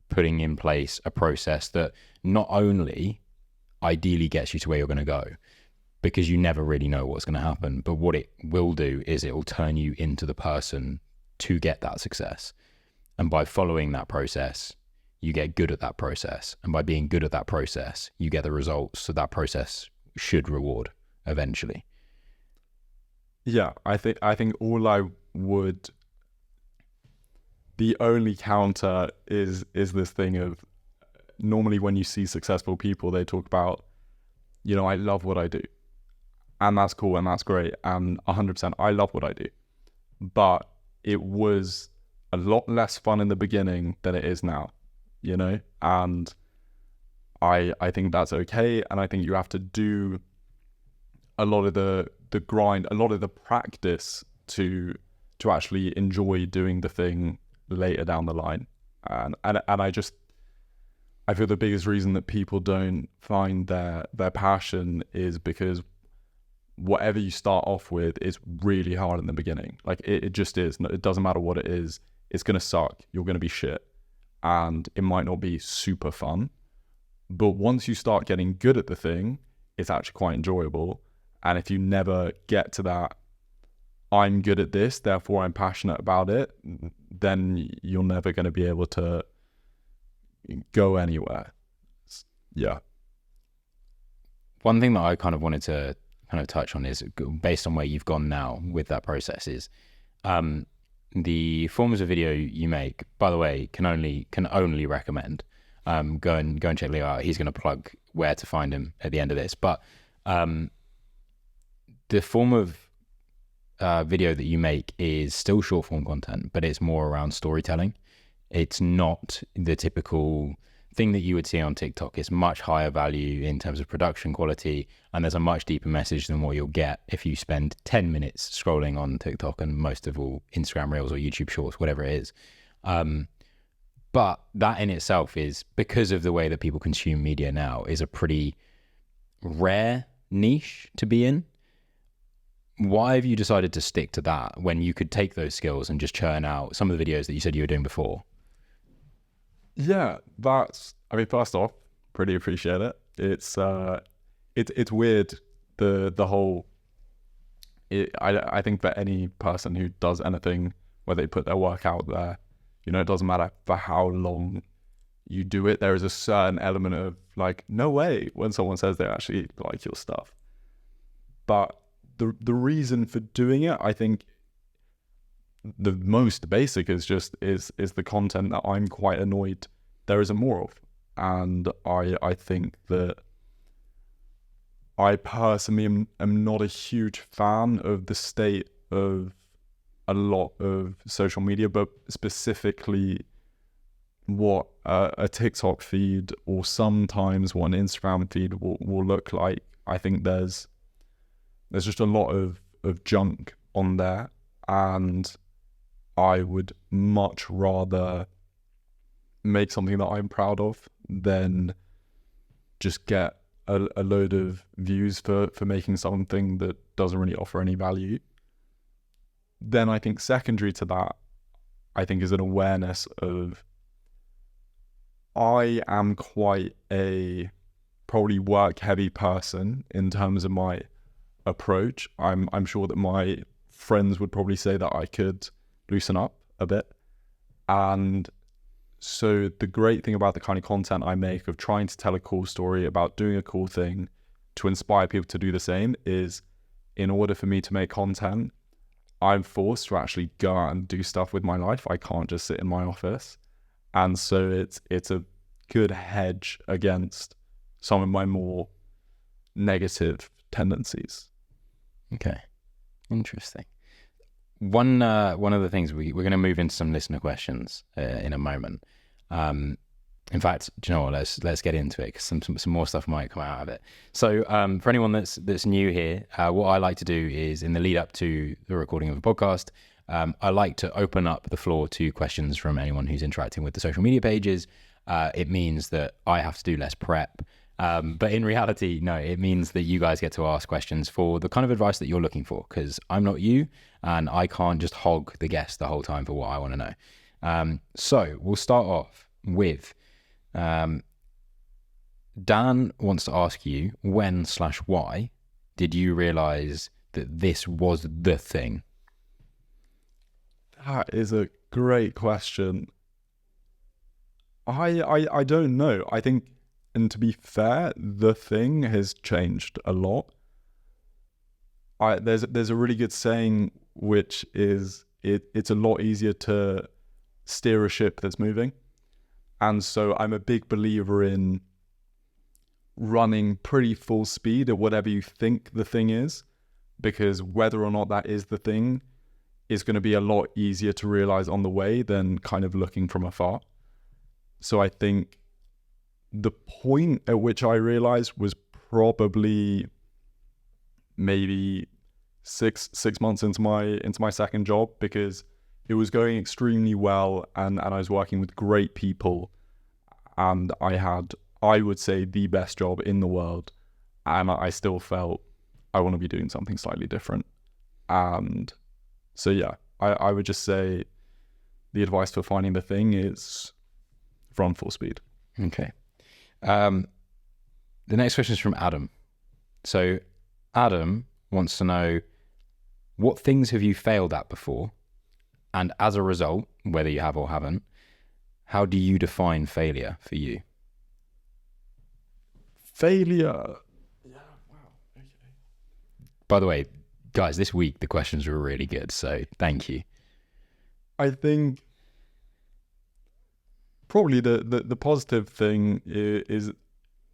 putting in place a process that not only ideally gets you to where you're going to go, because you never really know what's going to happen, but what it will do is it will turn you into the person to get that success. And by following that process, you get good at that process. And by being good at that process, you get the results. So that process should reward eventually. Yeah, I think all I would, the only counter is this thing of, normally when you see successful people, they talk about, I love what I do. And that's cool and that's great. And 100%, I love what I do. But it was a lot less fun in the beginning than it is now, And I think that's okay. And I think you have to do a lot of the grind, a lot of the practice to actually enjoy doing the thing later down the line. And I feel the biggest reason that people don't find their passion is because whatever you start off with is really hard in the beginning. Like it just is. It doesn't matter what it is. It's going to suck. You're going to be shit. And it might not be super fun. But once you start getting good at the thing, it's actually quite enjoyable. And if you never get to that, I'm good at this, therefore I'm passionate about it, then you're never going to be able to go anywhere. Yeah. One thing that I kind of wanted to kind of touch on is, based on where you've gone now with that process, is the forms of video you make. By the way, can only recommend. Go and check Leo out. He's going to plug where to find him at the end of this. But the form of video that you make is still short form content, but it's more around storytelling. It's not the typical thing that you would see on TikTok. It's much higher value in terms of production quality, and there's a much deeper message than what you'll get if you spend 10 minutes scrolling on TikTok and most of all Instagram Reels or YouTube Shorts, whatever it is. But that in itself is, because of the way that people consume media now, is a pretty rare niche to be in. Why have you decided to stick to that when you could take those skills and just churn out some of the videos that you said you were doing before? Yeah, first off, pretty appreciate it. It's weird, the whole, I think for any person who does anything, where they put their work out there, it doesn't matter for how long you do it, there is a certain element of like, no way, when someone says they actually like your stuff. But the reason for doing it, I think the most basic is the content that I'm quite annoyed there isn't more of. And I think that I personally am not a huge fan of the state of a lot of social media, but specifically what a TikTok feed or sometimes what an Instagram feed will look like. I think there's just a lot of junk on there, and I would much rather make something that I'm proud of than just get a load of views for making something that doesn't really offer any value. Then I think secondary to that, I think, is an awareness of, I am quite a probably work heavy person in terms of my approach. I'm sure that my friends would probably say that I could loosen up a bit. And So the great thing about the kind of content I make of trying to tell a cool story about doing a cool thing to inspire people to do the same is, in order for me to make content, I'm forced to actually go out and do stuff with my life. I can't just sit in my office. And so it's a good hedge against some of my more negative tendencies. Okay, interesting. One of the things we're going to move into some listener questions in a moment. In fact, do you know what? Let's get into it, because some more stuff might come out of it. So for anyone that's new here, what I like to do is, in the lead up to the recording of a podcast, I like to open up the floor to questions from anyone who's interacting with the social media pages. It means that I have to do less prep. But in reality, no, it means that you guys get to ask questions for the kind of advice that you're looking for, because I'm not you and I can't just hog the guest the whole time for what I want to know. So we'll start off with Dan wants to ask you, when/why did you realize that this was the thing? That is a great question. I don't know. I think, and to be fair, the thing has changed a lot. There's a really good saying, which is it's a lot easier to steer a ship that's moving. And so I'm a big believer in running pretty full speed at whatever you think the thing is, because whether or not that is the thing is going to be a lot easier to realize on the way than kind of looking from afar. So I think the point at which I realized was probably maybe six months into my second job, because it was going extremely well, and I was working with great people, and I had, I would say, the best job in the world, and I still felt I want to be doing something slightly different. And so yeah, I would just say the advice for finding the thing is run full speed. Okay. The next question is from Adam. So Adam wants to know, what things have you failed at before? And as a result, whether you have or haven't, how do you define failure for you? Failure. Yeah, wow. Okay. By the way, guys, this week the questions were really good, so thank you. I think probably the positive thing is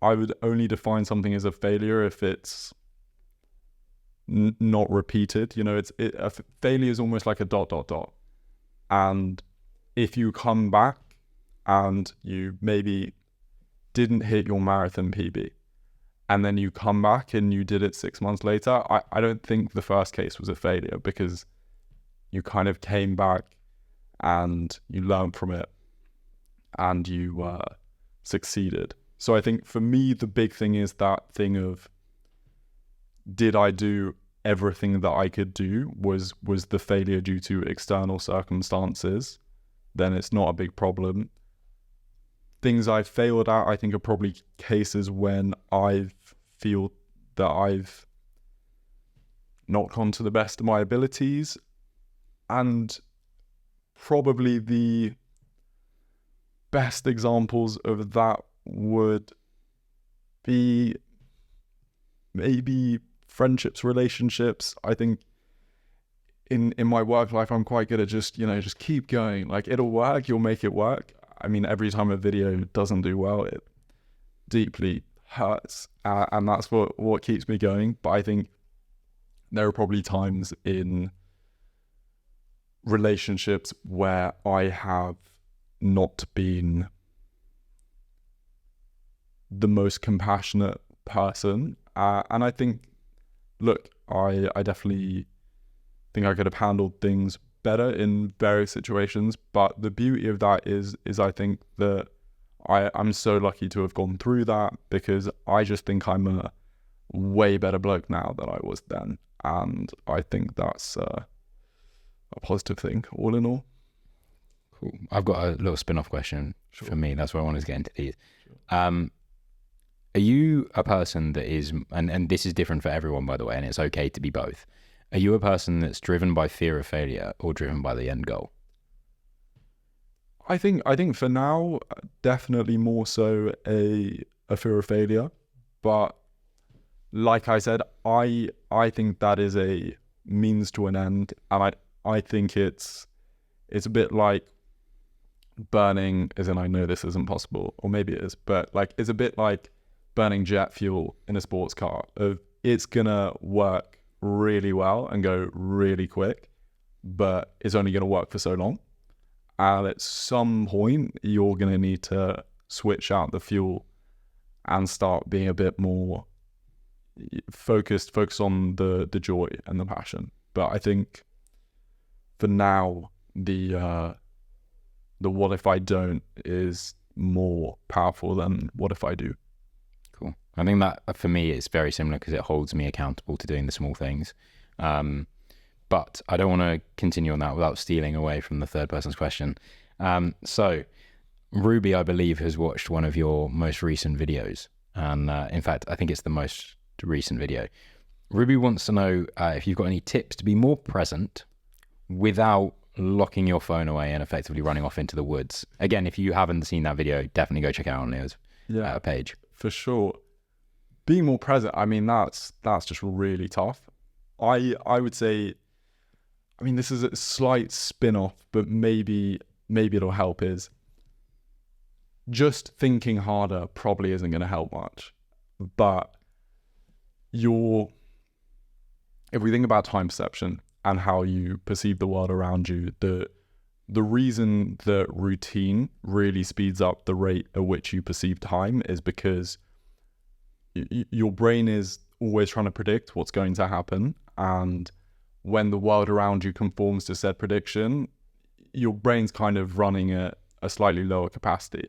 I would only define something as a failure if it's not repeated. You know, a failure is almost like a ... And if you come back and you maybe didn't hit your marathon PB, and then you come back and you did it 6 months later, I don't think the first case was a failure, because you kind of came back and you learned from it and you succeeded. So I think for me, the big thing is that thing of, did I do everything that I could do? Was the failure due to external circumstances? Then it's not a big problem. Things I've failed at, I think, are probably cases when I feel that I've not gone to the best of my abilities. And probably the best examples of that would be maybe friendships, relationships. I think in my work life, I'm quite good at just keep going. Like, it'll work, you'll make it work. I mean, every time a video doesn't do well, it deeply hurts, and that's what keeps me going. But I think there are probably times in relationships where I have not been the most compassionate person, and I think, look, I definitely think I could have handled things better in various situations, but the beauty of that is I think that I'm so lucky to have gone through that, because I just think I'm a way better bloke now than I was then, and I think that's a positive thing all in all. Cool. I've got a little spin-off question for me. That's why I wanted to get into these. Sure. Are you a person that is, and this is different for everyone, by the way, and it's okay to be both. Are you a person that's driven by fear of failure or driven by the end goal? I think for now, definitely more so a fear of failure. But like I said, I think that is a means to an end, and I think it's a bit like burning, as in I know this isn't possible, or maybe it is, but like it's a bit like burning jet fuel in a sports car. Of it's gonna work really well and go really quick, but it's only gonna work for so long. And at some point, you're gonna need to switch out the fuel and start being a bit more focus on the joy and the passion. But I think for now, the what if I don't is more powerful than what if I do. Cool. I think that for me it's very similar because it holds me accountable to doing the small things. But I don't want to continue on that without stealing away from the third person's question. So Ruby, I believe, has watched one of your most recent videos. And in fact, I think it's the most recent video. Ruby wants to know if you've got any tips to be more present without locking your phone away and effectively running off into the woods. Again, if you haven't seen that video, definitely go check it out on Leo's page. For sure. Being more present, I mean, that's just really tough. I would say, I mean, this is a slight spin-off, but maybe it'll help, is just thinking harder probably isn't going to help much. But if we think about time perception and how you perceive the world around you, the reason that routine really speeds up the rate at which you perceive time is because your brain is always trying to predict what's going to happen. And when the world around you conforms to said prediction, your brain's kind of running at a slightly lower capacity.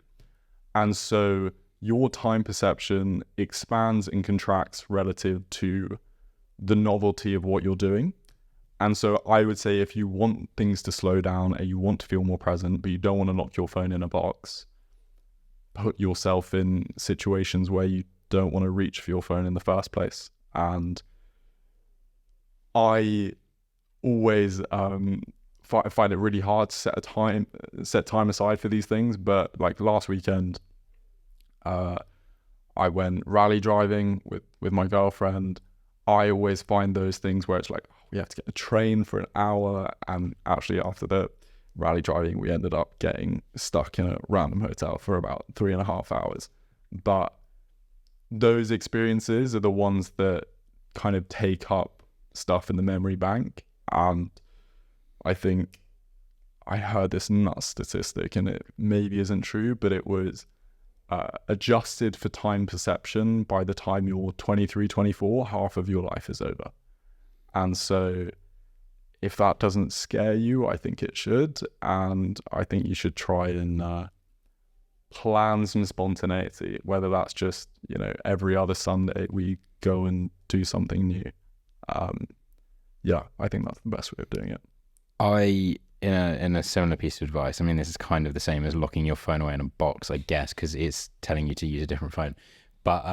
And so your time perception expands and contracts relative to the novelty of what you're doing. And so I would say if you want things to slow down and you want to feel more present, but you don't want to lock your phone in a box, put yourself in situations where you don't want to reach for your phone in the first place. And I always find it really hard to set time aside for these things. But like last weekend, I went rally driving with my girlfriend. I always find those things where it's like, we have to get a train for an hour. And actually after the rally driving, we ended up getting stuck in a random hotel for about 3.5 hours. But those experiences are the ones that kind of take up stuff in the memory bank. And I think I heard this nuts statistic, and it maybe isn't true, but it was adjusted for time perception. By the time you're 23, 24, half of your life is over. And so if that doesn't scare you, I think it should. And I think you should try and plan some spontaneity, whether that's just, every other Sunday we go and do something new. I think that's the best way of doing it. In a similar piece of advice, I mean, this is kind of the same as locking your phone away in a box, I guess, because it's telling you to use a different phone. But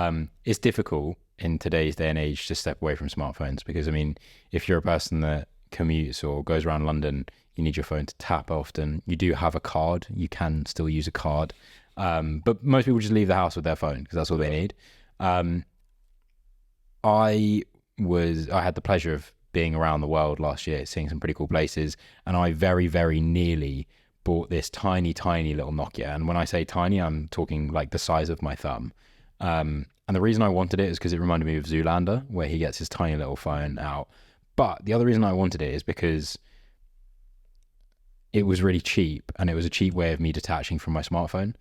it's difficult in today's day and age to step away from smartphones because, I mean, if you're a person that commutes or goes around London, you need your phone to tap often. You do have a card. You can still use a card. But most people just leave the house with their phone because that's all they need. I had the pleasure of being around the world last year, seeing some pretty cool places, and I very, very nearly bought this tiny, tiny little Nokia. And when I say tiny, I'm talking like the size of my thumb. And the reason I wanted it is because it reminded me of Zoolander, where he gets his tiny little phone out. But the other reason I wanted it is because it was really cheap, and it was a cheap way of me detaching from my smartphone.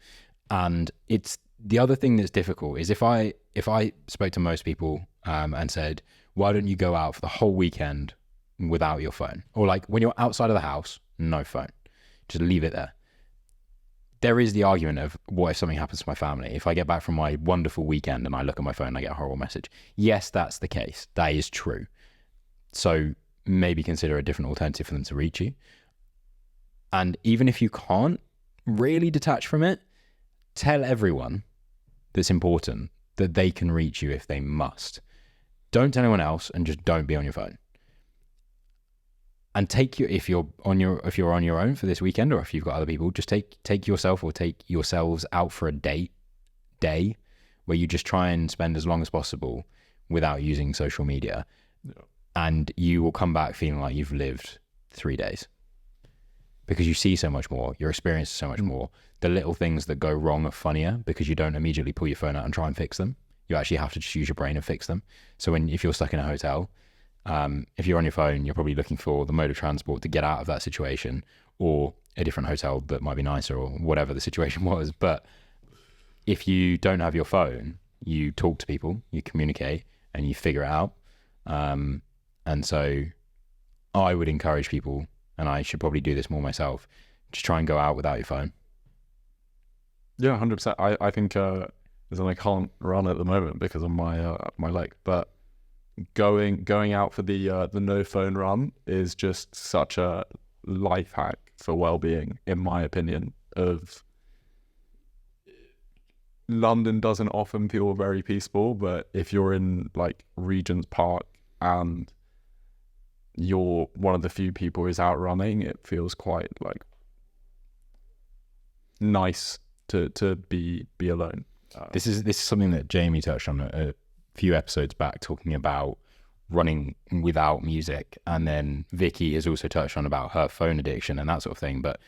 And it's the other thing that's difficult is if I spoke to most people and said, why don't you go out for the whole weekend without your phone? Or like when you're outside of the house, no phone, just leave it there. There is the argument of what if something happens to my family? If I get back from my wonderful weekend and I look at my phone and I get a horrible message. Yes, that's the case. That is true. So maybe consider a different alternative for them to reach you. And even if you can't really detach from it, tell everyone that's important that they can reach you if they must. Don't tell anyone else, and just don't be on your phone. and take your if you're on your own for this weekend, or if you've got other people, just take yourself or take yourselves out for a day where you just try and spend as long as possible without using social media, and you will come back feeling like you've lived 3 days, because you see so much more, your experience is so much more. The little things that go wrong are funnier because you don't immediately pull your phone out and try and fix them. You actually have to just use your brain and fix them. So if you're stuck in a hotel, if you're on your phone, you're probably looking for the mode of transport to get out of that situation, or a different hotel that might be nicer, or whatever the situation was. But if you don't have your phone, you talk to people, you communicate, and you figure it out. And so I would encourage people, and I should probably do this more myself, just try and go out without your phone. Yeah, 100%. I think I can't run at the moment because of my my leg, but going out for the no phone run is just such a life hack for well-being, in my opinion. Of London doesn't often feel very peaceful, but if you're in like Regent's Park and you're one of the few people who's out running, it feels quite like nice to be alone. This is something that Jamie touched on a few episodes back, talking about running without music, and then Vicky has also touched on about her phone addiction and that sort of thing. But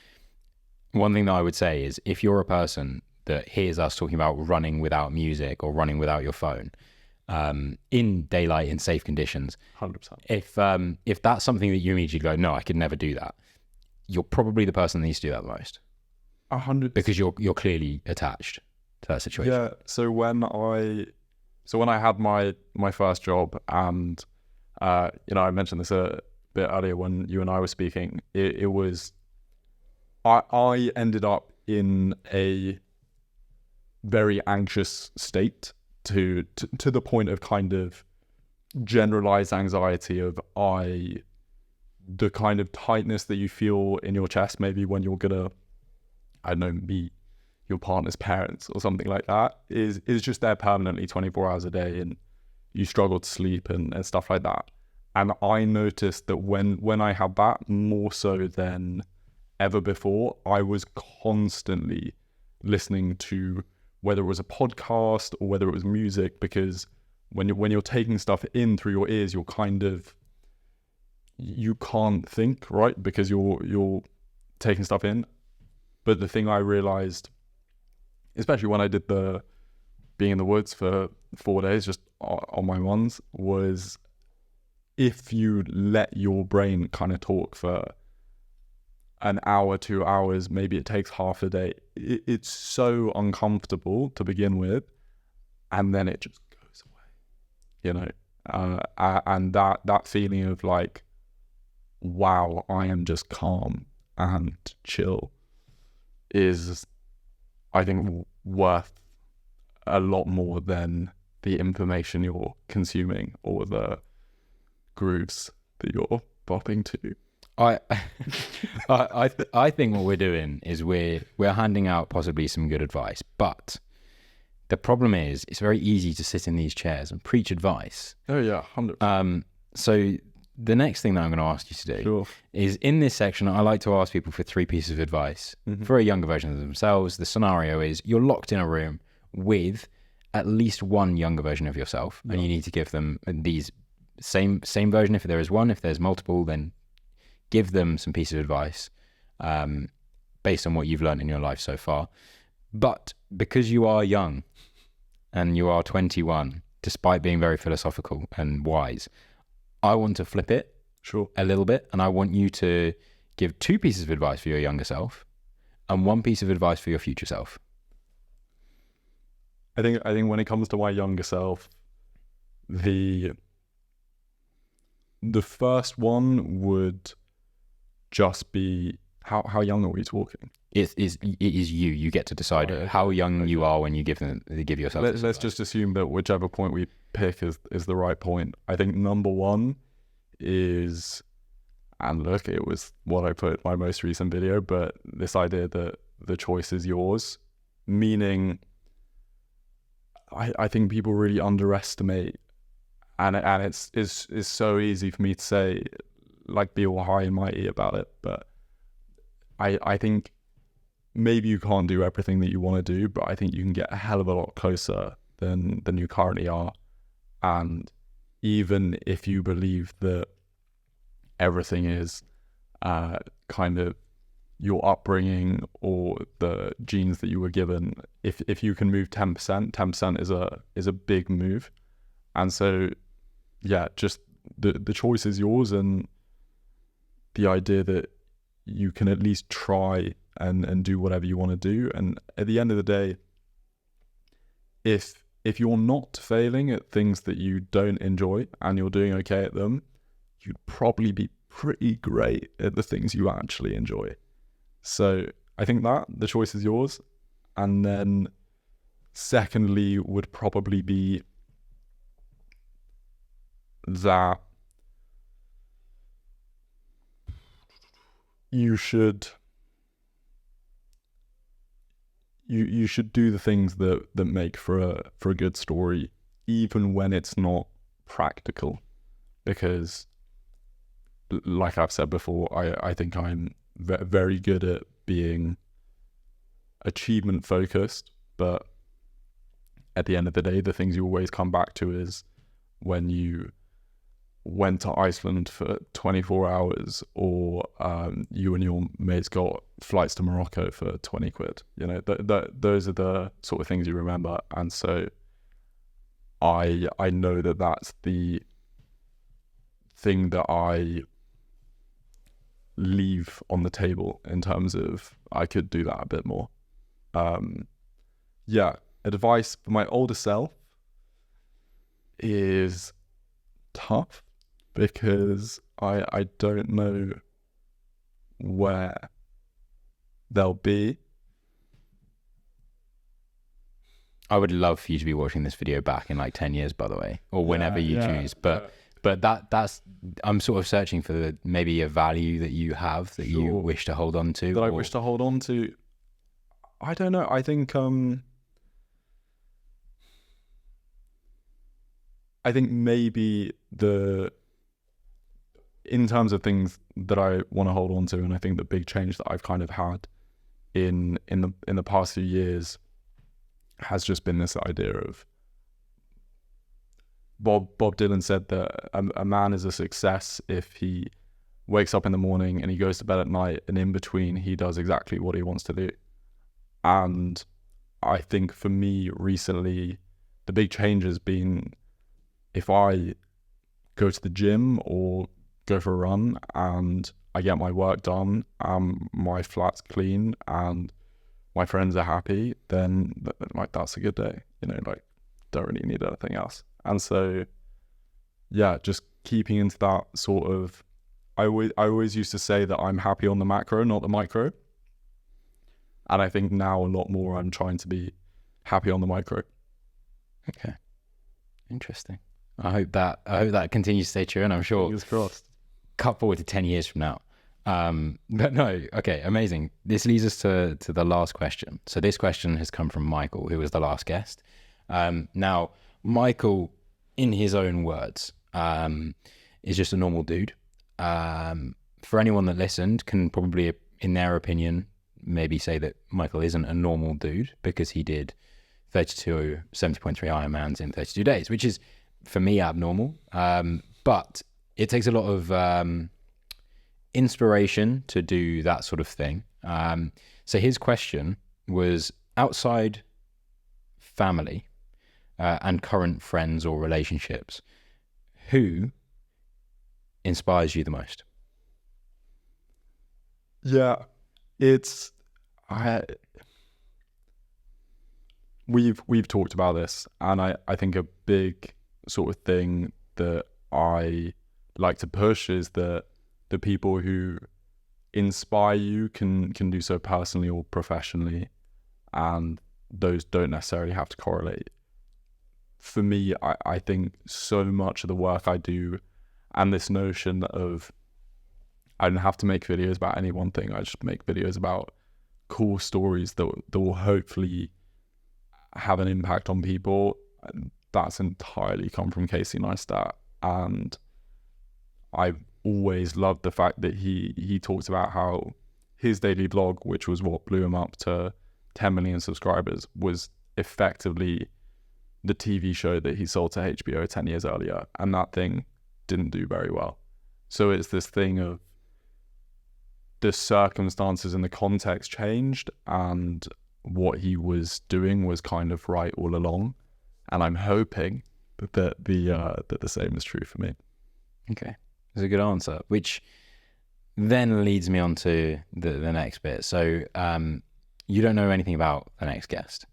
one thing that I would say is, if you're a person that hears us talking about running without music or running without your phone, in daylight, in safe conditions, 100%. If that's something that you immediately go, no, I could never do that, you're probably the person that needs to do that the most. 100%. Because you're clearly attached to that situation. Yeah. So when I had my first job, and I mentioned this a bit earlier when you and I were speaking, it was I ended up in a very anxious state to the point of kind of generalized anxiety of the kind of tightness that you feel in your chest maybe when you're gonna, I don't know, meet your partner's parents or something like that, is just there permanently 24 hours a day, and you struggle to sleep and stuff like that. And I noticed that when I had that, more so than ever before, I was constantly listening to, whether it was a podcast or whether it was music, because when you're taking stuff in through your ears, you can't think, right? Because you're taking stuff in. But the thing I realized, especially when I did the being in the woods for 4 days just on my ones, was if you let your brain kind of talk for an hour, 2 hours, maybe it takes half a day, it's so uncomfortable to begin with, and then it just goes away, and that feeling of like, wow, I am just calm and chill, is, I think, worth a lot more than the information you're consuming or the grooves that you're bopping to. I think what we're doing is we're handing out possibly some good advice, but the problem is it's very easy to sit in these chairs and preach advice. Oh yeah, 100%. So the next thing that I'm going to ask you to do is, in this section, I like to ask people for 3 pieces of advice for a younger version of themselves. The scenario is you're locked in a room with at least one younger version of yourself, and you need to give them these same version. If there is one, if there's multiple, then give them some pieces of advice based on what you've learned in your life so far. But because you are young and you are 21, despite being very philosophical and wise, I want to flip it a little bit, and I want you to give 2 pieces of advice for your younger self and 1 piece of advice for your future self. I think when it comes to my younger self, the first one would just be, how young are we talking? It is you. You get to decide how young you are when you give yourself. Let's just assume that whichever point we pick is the right point. I think number 1 is, and look, it was what I put in my most recent video, but this idea that the choice is yours, meaning I think people really underestimate, and it's so easy for me to say, like be all high and mighty about it, but I think maybe you can't do everything that you want to do, but I think you can get a hell of a lot closer than you currently are. And even if you believe that everything is kind of your upbringing or the genes that you were given, if you can move 10% is a big move. And so yeah, just the choice is yours, and the idea that you can at least try and do whatever you want to do. And at the end of the day, if you're not failing at things that you don't enjoy and you're doing okay at them, you'd probably be pretty great at the things you actually enjoy. So I think that the choice is yours. And then secondly would probably be that you should do the things that make for a good story, even when it's not practical. Because like I've said before, I think I'm very good at being achievement focused, but at the end of the day, the things you always come back to is when you went to Iceland for 24 hours, or you and your mates got flights to Morocco for 20 quid. You know, those are the sort of things you remember. And so I know that that's the thing that I leave on the table in terms of I could do that a bit more. Yeah, advice for my older self is tough, because I don't know where they'll be. I would love for you to be watching this video back in like 10 years, by the way, or whenever you choose. But that's I'm sort of searching for maybe a value that you have that you wish to hold on to. That I wish to hold on to. I don't know. I think maybe in terms of things that I want to hold on to, and I think the big change that I've kind of had in the past few years has just been this idea of Bob Dylan said that a man is a success if he wakes up in the morning and he goes to bed at night, and in between he does exactly what he wants to do. And I think for me recently, the big change has been, if I go to the gym or go for a run and I get my work done, my flat's clean and my friends are happy, then like that's a good day, you know, like don't really need anything else. And so yeah, just keeping into that sort of, I always used to say that I'm happy on the macro, not the micro. And I think now a lot more I'm trying to be happy on the micro. Okay. Interesting. I hope that continues to stay true, and I'm sure Fingers crossed. Cut forward to 10 years from now. But no, okay, amazing. This leads us to the last question. So this question has come from Michael, who was the last guest. Now, Michael, in his own words, is just a normal dude. For anyone that listened, can probably, in their opinion, maybe say that Michael isn't a normal dude because he did 70.3 Ironmans in 32 days, which is, for me, abnormal. But it takes a lot of inspiration to do that sort of thing. So his question was, outside family and current friends or relationships, who inspires you the most? Yeah, we've talked about this, and I think a big sort of thing that I like to push is that the people who inspire you can do so personally or professionally, and those don't necessarily have to correlate. For me, I think so much of the work I do, and this notion of I don't have to make videos about any one thing, I just make videos about cool stories that will hopefully have an impact on people. And that's entirely come from Casey Neistat, and I've always loved the fact that he talks about how his daily blog, which was what blew him up to 10 million subscribers, was effectively the TV show that he sold to HBO 10 years earlier, and that thing didn't do very well. So it's this thing of the circumstances and the context changed, and what he was doing was kind of right all along. And I'm hoping that the same is true for me. Okay, that's a good answer, which then leads me on to the next bit. So you don't know anything about the next guest,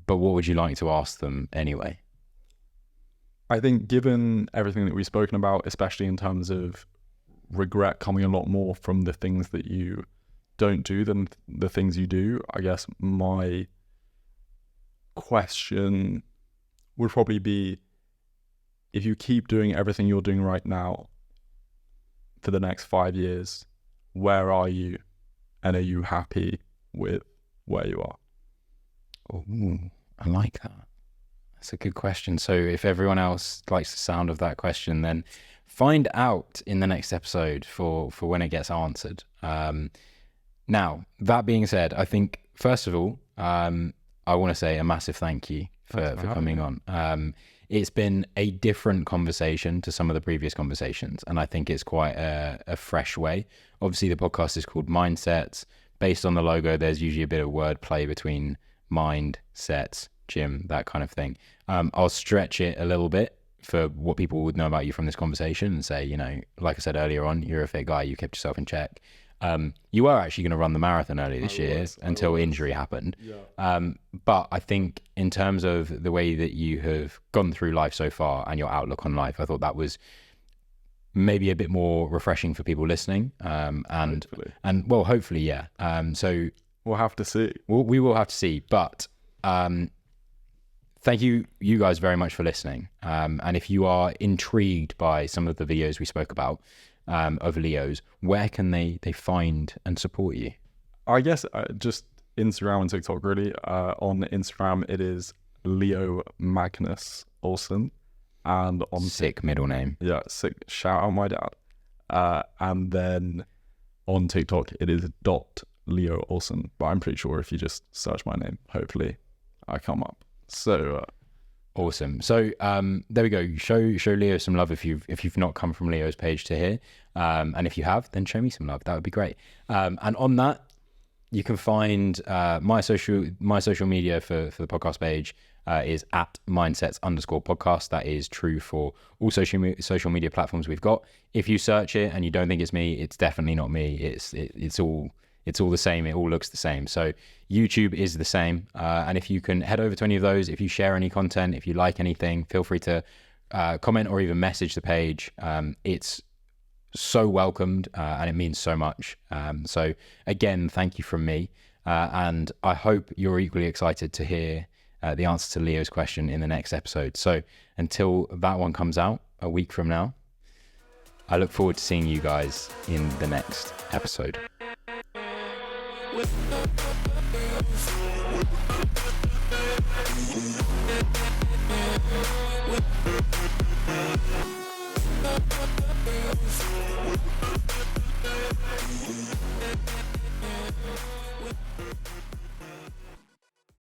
but what would you like to ask them anyway? I think given everything that we've spoken about, especially in terms of regret coming a lot more from the things that you don't do than the things you do, I guess my question would probably be, if you keep doing everything you're doing right now for the next 5 years, where are you? And are you happy with where you are? Oh, I like that. That's a good question. So if everyone else likes the sound of that question, then find out in the next episode for when it gets answered. Now, that being said, I think, first of all, I want to say a massive thank you for coming on. It's been a different conversation to some of the previous conversations, and I think it's quite a fresh way. Obviously, the podcast is called Mindsets. Based on the logo, there's usually a bit of wordplay between mind, sets, gym, that kind of thing. I'll stretch it a little bit for what people would know about you from this conversation and say, you know, like I said earlier on, you're a fit guy, you kept yourself in check. You were actually going to run the marathon earlier this year until injury happened. Yeah. But I think in terms of the way that you have gone through life so far and your outlook on life, I thought that was maybe a bit more refreshing for people listening. And well, hopefully, yeah. So we'll have to see. We will have to see. But thank you guys very much for listening. And if you are intrigued by some of the videos we spoke about of Leo's, where can they find and support you? I guess just Instagram and TikTok, really. On Instagram, it is Leo Magnus Olsson. And on sick middle name. Yeah, sick. Shout out my dad. And then on TikTok, it is .Leo Olsson. But I'm pretty sure if you just search my name, hopefully I come up. So awesome. So there we go. Show Leo some love if you've not come from Leo's page to here. And if you have, then show me some love. That would be great. And on that, you can find my social media for the podcast page is at mindsets_podcast. That is true for all social media platforms we've got. If you search it and you don't think it's me, it's definitely not me. It's all the same. It all looks the same. So YouTube is the same. And if you can head over to any of those, if you share any content, if you like anything, feel free to comment or even message the page. It's so welcomed and it means so much. So again, thank you from me. And I hope you're equally excited to hear the answer to Leo's question in the next episode. So until that one comes out a week from now, I look forward to seeing you guys in the next episode. With